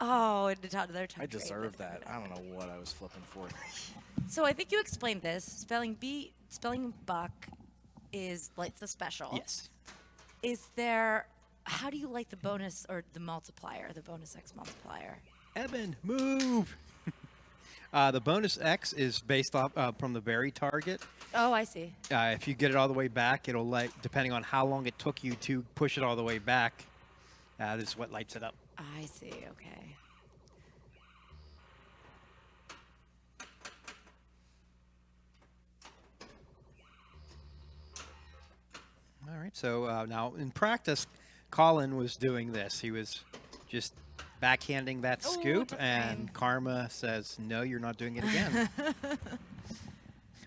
Oh, and another time. I deserve that. I don't know what I was flipping for. So I think you explained this. Spelling buck is like the special. yes. Is there? How do you like the bonus or the multiplier, the bonus X multiplier? Evan, move. The bonus X is based off from the very target. Oh, I see. If you get it all the way back, it'll light, depending on how long it took you to push it all the way back. This is what lights it up. I see. Okay. All right. So now in practice, Colin was doing this. He was just backhanding that Ooh, scoop, the and frame. Karma says, "No, you're not doing it again."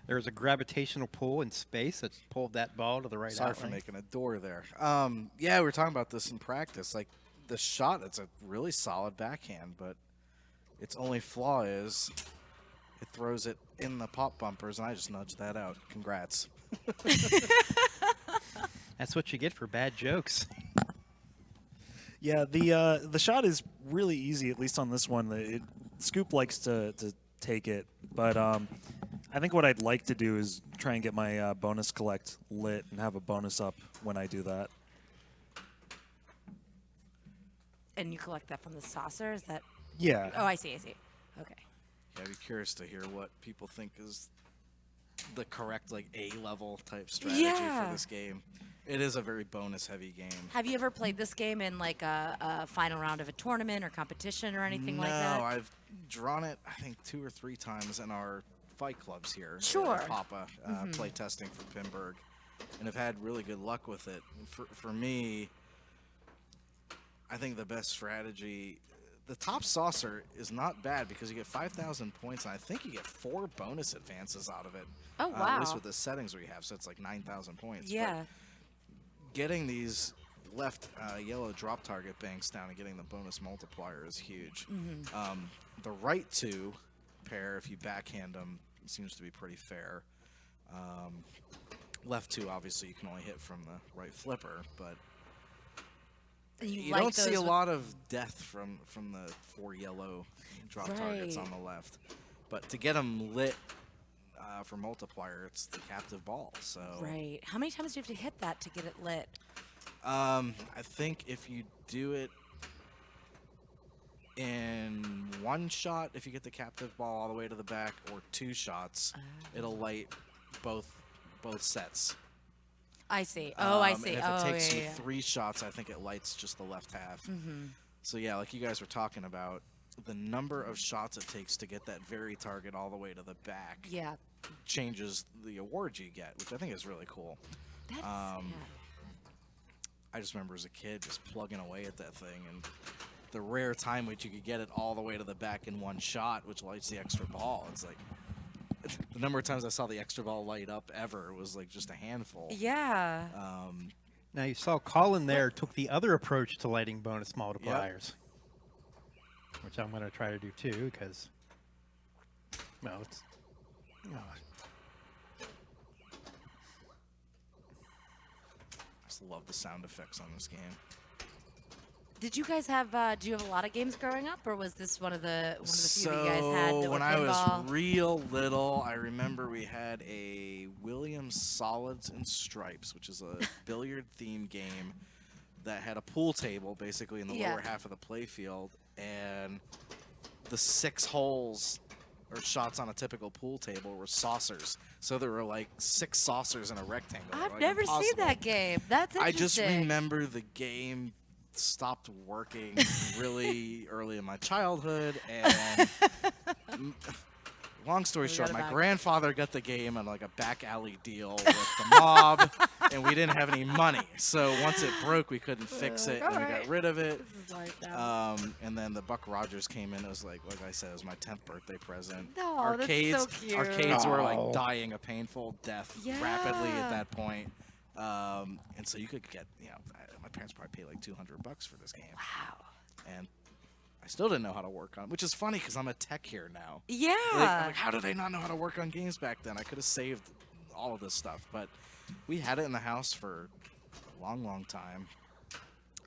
There's a gravitational pull in space that's pulled that ball to the right Sorry for outlet. making a door there. Yeah, we were talking about this in practice. Like the shot, it's a really solid backhand, but its only flaw is it throws it in the pop bumpers, and I just nudged that out. Congrats. That's what you get for bad jokes. Yeah, the shot is really easy, at least on this one. Scoop likes to take it, but I think what I'd like to do is try and get my bonus collect lit and have a bonus up when I do that. And you collect that from the saucer? Is that? Yeah. Oh, I see. Okay. Yeah, I'd be curious to hear what people think is the correct like A-level type strategy Yeah. for this game. It is a very bonus-heavy game. Have you ever played this game in like a final round of a tournament or competition or anything like that? No, I've drawn it, I think, 2 or 3 times in our fight clubs here. Sure. At Papa, play testing for Pinburg, and have had really good luck with it. For me, I think the best strategy, the top saucer is not bad because you get 5,000 points, and I think you get 4 bonus advances out of it. Oh, At least wow. with the settings we have, so it's like 9,000 points. But Yeah. getting these left yellow drop target banks down and getting the bonus multiplier is huge. The right 2 pair, if you backhand them, seems to be pretty fair. Left 2, obviously, you can only hit from the right flipper, but And you like don't see those a with- lot of death from the 4 yellow drop targets Right. on the left. But to get them lit for multiplier, it's the captive ball. So Right. How many times do you have to hit that to get it lit? I think if you do it in 1 shot, if you get the captive ball all the way to the back, or 2 shots, it'll light both sets. I see. Oh, I And see. if Oh, it takes yeah, you yeah. 3 shots, I think it lights just the left half. So yeah, like you guys were talking about, the number of shots it takes to get that very target all the way to the back Yeah. changes the award you get, which I think is really cool. That's, I yeah. just remember as a kid just plugging away at that thing, and the rare time which you could get it all the way to the back in 1 shot, which lights the extra ball. It's like the number of times I saw the extra ball light up ever was like just a handful. Yeah. Now you saw Colin there took the other approach to lighting bonus multipliers, which I'm going to try to do too, because, well, it's, you know, I just love the sound effects on this game. Did you guys have? Do you have a lot of games growing up, or was this one of the few that you guys had? That When were I pinball? was real little, I remember we had a Williams Solids and Stripes, which is a billiard-themed game that had a pool table basically in the Yeah. lower half of the playfield, and the 6 holes or shots on a typical pool table were saucers. So there were like 6 saucers in a rectangle. I've like, never seen impossible. that game. That's I just interesting. remember the game stopped working really early in my childhood, and Long story We short, got it my back. grandfather got the game on like a back alley deal with the mob, and we didn't have any money. So once it broke, we couldn't fix it, and we got rid of it. This is life now. And then the Buck Rogers came in. It was like I said, it was my 10th birthday present. No, that's so cute. Arcades were Aw. like dying a painful death rapidly at that point. And so you could get, my parents probably paid like $200 for this game. Wow. And I still didn't know how to work on it, which is funny because I'm a tech here now. Yeah. I'm like, how did I not know how to work on games back then? I could have saved all of this stuff, but we had it in the house for a long, long time.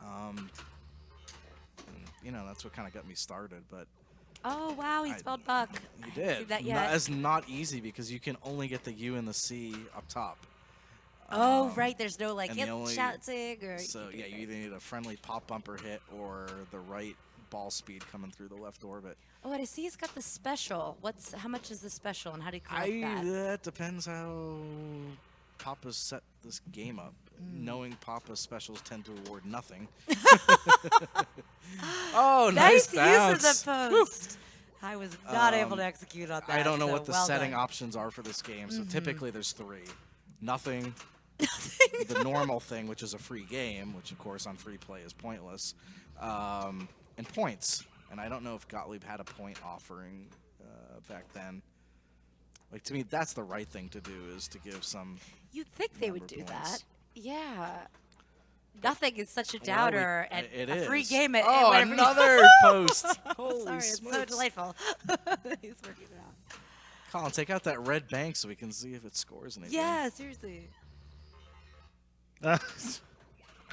And, that's what kind of got me started. But Oh, wow, he spelled buck. you I didn't see did. that yet. It's not easy because you can only get the U and the C up top. Oh, right. There's no like and the only- shouting or. So yeah, you either need a friendly pop bumper hit or the right ball speed coming through the left orbit. Oh, and I see he's got the special. How much is the special, and how do you collect that? That depends how Papa's set this game up. Hmm. Knowing Papa's specials tend to award nothing. Oh, Nice bounce. use of the post. I was not able to execute on that. I don't know so what the well setting done. options are for this game. So typically there's 3. Nothing. The normal thing, which is a free game, which of course on free play is pointless, and points. And I don't know if Gottlieb had a point offering back then. Like, to me, that's the right thing to do, is to give some. You'd think they would number do points. that. Yeah. Nothing is such a downer, and it a free is. game at Oh, whatever. another post. Holy Sorry, it's so smokes. delightful. He's working it out. Colin, take out that red bank so we can see if it scores anything. Yeah, seriously. Uh,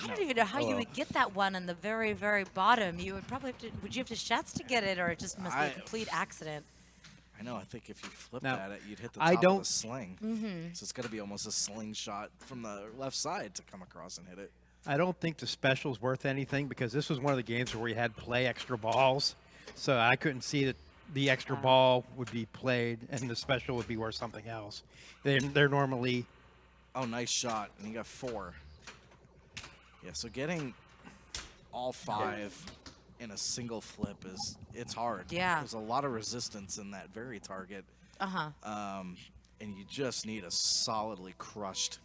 I don't even know how you would get that one on the very, very bottom. You would probably have to. Would you have to shots to get it, or it just must be a complete accident? I know. I think if you flipped Now, at it, you'd hit the I top of don't- the sling. So it's got to be almost a slingshot from the left side to come across and hit it. I don't think the special's worth anything because this was one of the games where we had play extra balls. So I couldn't see that the extra ball would be played and the special would be worth something else. They're normally. Oh, nice shot. And you got 4. Yeah, so getting all 5 in a single flip it's hard. Yeah. There's a lot of resistance in that very target. And you just need a solidly crushed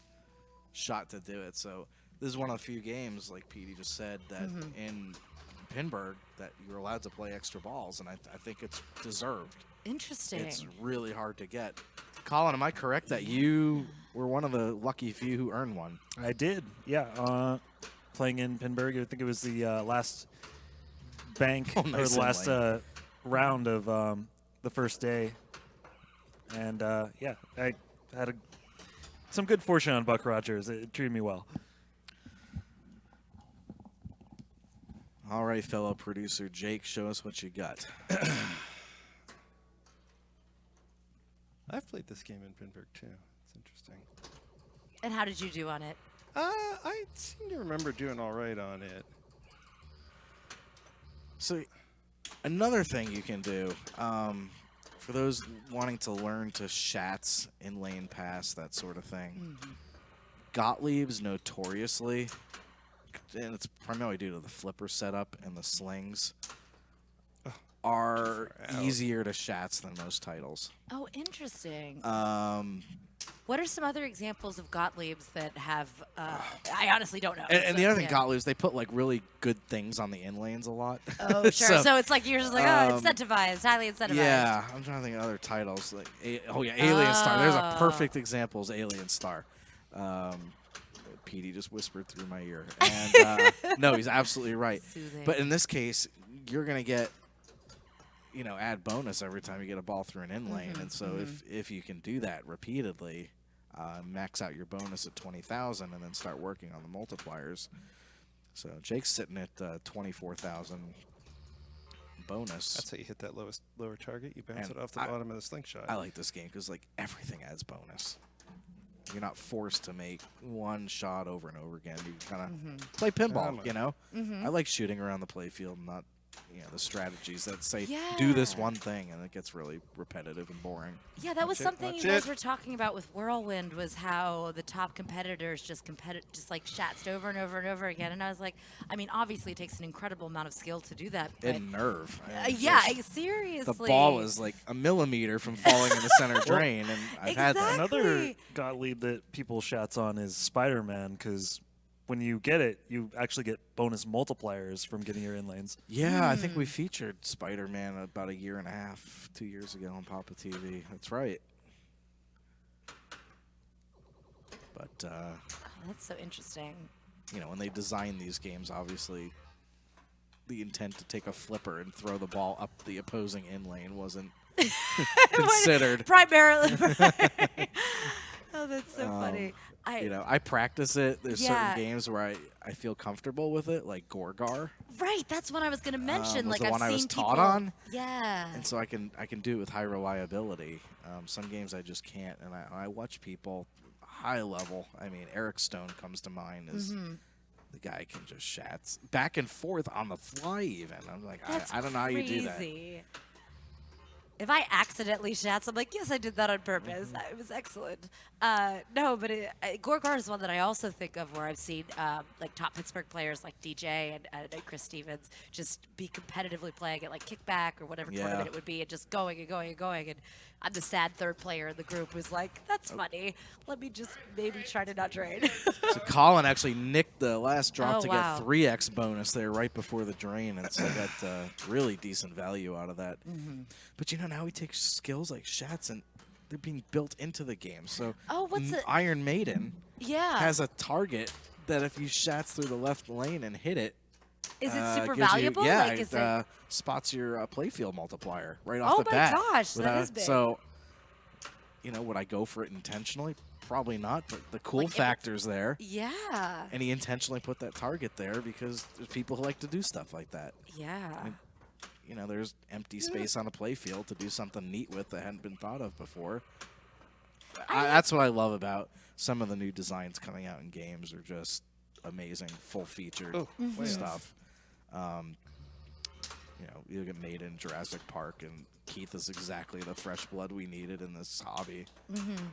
shot to do it. So this is one of the few games, like Petey just said, that in Pinburg that you're allowed to play extra balls, and I think it's deserved. Interesting. It's really hard to get. Colin, am I correct that you were one of the lucky few who earned one? I did, yeah. Playing in Pinburg, I think it was the last bank or nice the last inlay. round of the first day, and yeah, I had some good fortune on Buck Rogers. It treated me well. All right, fellow producer Jake, show us what you got. I've played this game in Pinburg too. It's interesting. And how did you do on it? I seem to remember doing all right on it. So, another thing you can do, for those wanting to learn to shats, in lane pass, that sort of thing, Gottlieb's notoriously, and it's primarily due to the flipper setup and the slings, are easier to shats than most titles. Oh, interesting. Um, What are some other examples of Gottlieb's that have? I honestly don't know. and the So, other thing, yeah. Gottlieb's, they put like really good things on the in lanes a lot. Oh, sure. So it's like you're just like, oh, incentivized, highly incentivized. Yeah, I'm trying to think of other titles. Like, Alien Star. There's a Oh. perfect example is Alien Star. Petey just whispered through my ear. And no, he's absolutely right. Soothing. But in this case, you're going to get, add bonus every time you get a ball through an in lane. And so if you can do that repeatedly, max out your bonus at 20,000 and then start working on the multipliers. So Jake's sitting at 24,000 bonus. That's how you hit that lower target. You bounce And it off the bottom of the slingshot. I like this game because like everything adds bonus. You're not forced to make one shot over and over again. You kind of play pinball, I I like shooting around the playfield, not the strategies that say do this one thing, and it gets really repetitive and boring. Yeah, that was something you That's guys it. were talking about with Whirlwind, was how the top competitors just like shatzed over and over and over again. And I was like, I mean, obviously it takes an incredible amount of skill to do that. But And nerve. I mean, yeah, just- seriously. The ball is like a millimeter from falling in the center drain, and I've had that. Exactly. Another Gottlieb that people shats on is Spider-Man, because when you get it, you actually get bonus multipliers from getting your in lanes. Yeah, I think we featured Spider-Man about 1.5 years, 2 years ago on PAPAtv. That's right. But That's so interesting. when they design these games, obviously the intent to take a flipper and throw the ball up the opposing in lane wasn't considered. Primarily. Oh, that's so funny. I practice it. There's Yeah. certain games where I feel comfortable with it, like Gorgar, Right, that's what I was gonna mention. was Like the I've one I was seen taught people. on. Yeah. and so I can do it with high reliability. Some games I just can't, and I watch people high level. I mean, Eric Stone comes to mind as the guy can just shats back and forth on the fly. Even I'm like, That's I don't know how you do that. crazy. If I accidentally shats, I'm like, yes, I did that on purpose. It was excellent. No, but Gorgar is one that I also think of where I've seen like top Pittsburgh players like DJ and Chris Stevens just be competitively playing at like kickback or whatever tournament it would be, and just going and going and going. And I'm the sad third player in the group who's like, that's funny. Let me just maybe try to not drain. So Colin actually nicked the last drop Oh, to wow. get 3x bonus there right before the drain, and so I got really decent value out of that. But now he takes skills like shats, and they're being built into the game. So Oh, what's it? Iron Maiden Yeah. has a target that if you shats through the left lane and hit it, Is it super gives you- valuable? yeah, Like, is it? spots your playfield multiplier right off Oh the my bat. gosh, that is big. So, would I go for it intentionally? Probably not, but the cool Like, if it's- factor's there. Yeah. And he intentionally put that target there because there's people who like to do stuff like that. Yeah. There's empty space on a playfield to do something neat with that hadn't been thought of before. That's what I love about some of the new designs coming out in games. Are just amazing, full-featured stuff. You look at Maiden, Jurassic Park, and Keith is exactly the fresh blood we needed in this hobby.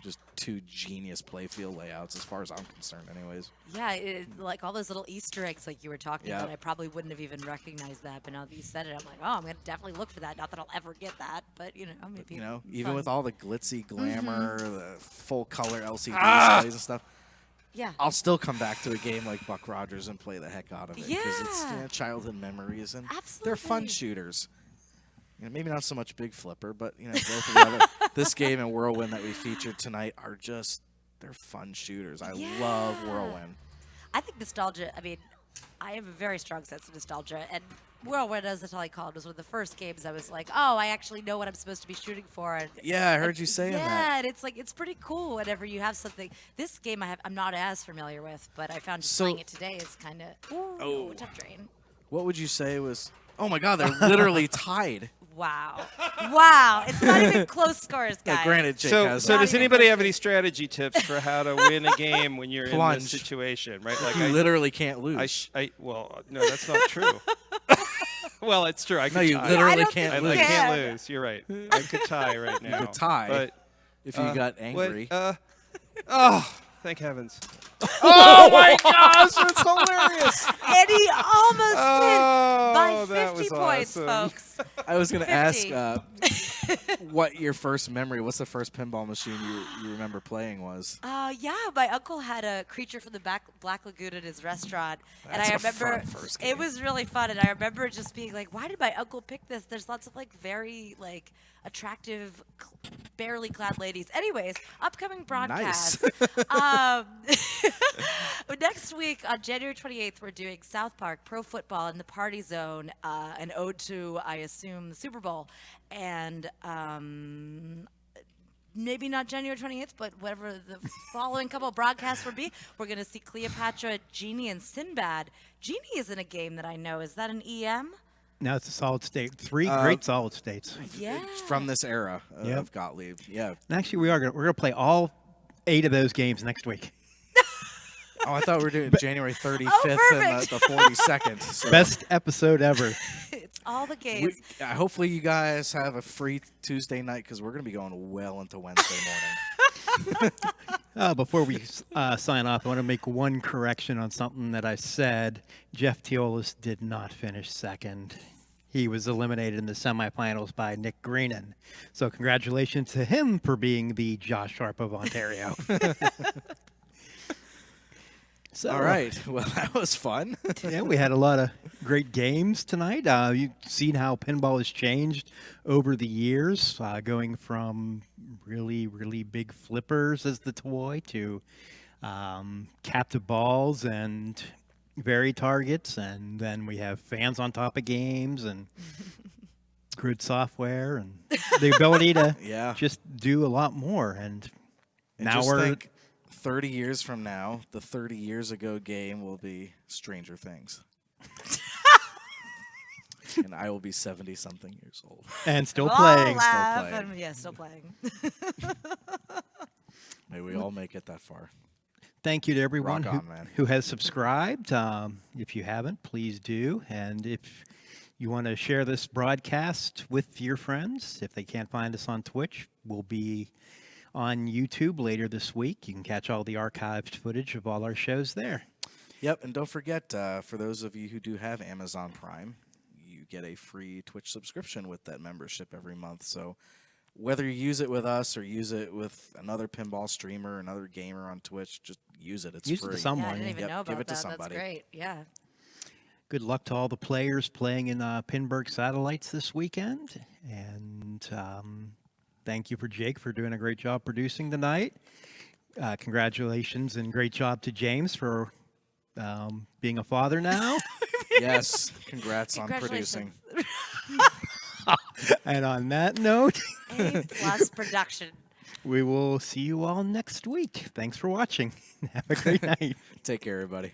Just two genius playfield layouts, as far as I'm concerned, anyways. Yeah, like all those little Easter eggs like you were talking Yeah. about, I probably wouldn't have even recognized that. But now that you said it, I'm like, oh, I'm going to definitely look for that. Not that I'll ever get that, but, maybe. Even fun. with all the glitzy glamour, the full-color LCD displays and stuff, Yeah. I'll still come back to a game like Buck Rogers and play the heck out of it because it's Yeah. childhood memories and they're Absolutely. fun shooters. Maybe not so much Big Flipper, but both of the other, this game and Whirlwind that we featured tonight are they're fun shooters. I love Yeah. Whirlwind. I think nostalgia, I have a very strong sense of nostalgia. And Whirlwind, as I call it, was one of the first games I was like, oh, I actually know what I'm supposed to be shooting for. And Yeah, I heard you saying that. Yeah, and it's pretty cool whenever you have something. This game I'm not as familiar with, but I found just So- playing it today is kind of tough drain. What would you say was? Oh my God, they're literally tied. Wow. Wow. It's not even close scores, guys. Yeah, granted, Jake So, has so that. does anybody have any strategy tips for how to win a game when you're in Plunge. this situation? Right? Like You literally can't lose. well, no, that's not true. Well, it's true. I could No, you tie. literally don't can't think I lose. you can't can. lose. You're right. I could tie right now. could tie But if you got angry. oh, thank heavens. Oh my gosh, that's hilarious! And he almost Oh, by that 50 was points, awesome. folks. I was going to ask 50. what's the first pinball machine you remember playing was? Yeah, my uncle had a Creature from the Black Lagoon in his restaurant, and That's I a remember fun first game. it was really fun. And I remember just being like, "Why did my uncle pick this?" There's lots of very attractive, barely clad ladies. Anyways, upcoming broadcast. Next week on January 28th, we're doing South Park Pro Football in the Party Zone, an ode to, I assume, the Super Bowl, and maybe not January 28th, but whatever the following couple of broadcasts will be, we're going to see Cleopatra, Genie, and Sinbad. Genie is in a game that I know. Is that an EM? Now it's a solid state. Three great solid states. Yeah. From this era Yep. of Gottlieb. Yeah. And actually, we're gonna play all 8 of those games next week. Oh, I thought we were doing January 35th and perfect. the 42nd. So. Best episode ever. It's All the games. Hopefully you guys have a free Tuesday night because we're going to be going well into Wednesday morning. Before we sign off, I want to make one correction on something that I said. Jeff Teolis did not finish second. He was eliminated in the semifinals by Nick Greenan. So congratulations to him for being the Josh Sharp of Ontario. So, All right. Well, that was fun. yeah, we had a lot of great games tonight. You've seen how pinball has changed over the years, going from really, really big flippers as the toy to captive balls and very targets. And then we have fans on top of games and grid software and the ability to just do a lot more. And now just we're... think 30 years from now, the 30 years ago game will be Stranger Things. And I will be 70-something years old. And still We'll playing. laugh playing. and- yeah, still playing. May we all make it that far. Thank you to everyone Rock on, man. who has subscribed. If you haven't, please do. And if you want to share this broadcast with your friends, if they can't find us on Twitch, we'll be on YouTube later this week. You can catch all the archived footage of all our shows there. Yep, and don't forget, for those of you who do have Amazon Prime, you get a free Twitch subscription with that membership every month. So whether you use it with us or use it with another pinball streamer, another gamer on Twitch, just use it. It's Use it free. to someone. Yeah, I didn't even Yep, know about give it to that. somebody. That's great. Yeah. Good luck to all the players playing in Pinburg Satellites this weekend. And thank you for Jake for doing a great job producing tonight. Congratulations and great job to James for being a father now. Yes, congrats on Congratulations. producing. And on that note, A+ production. we will see you all next week. Thanks for watching. Have a great night. Take care, everybody.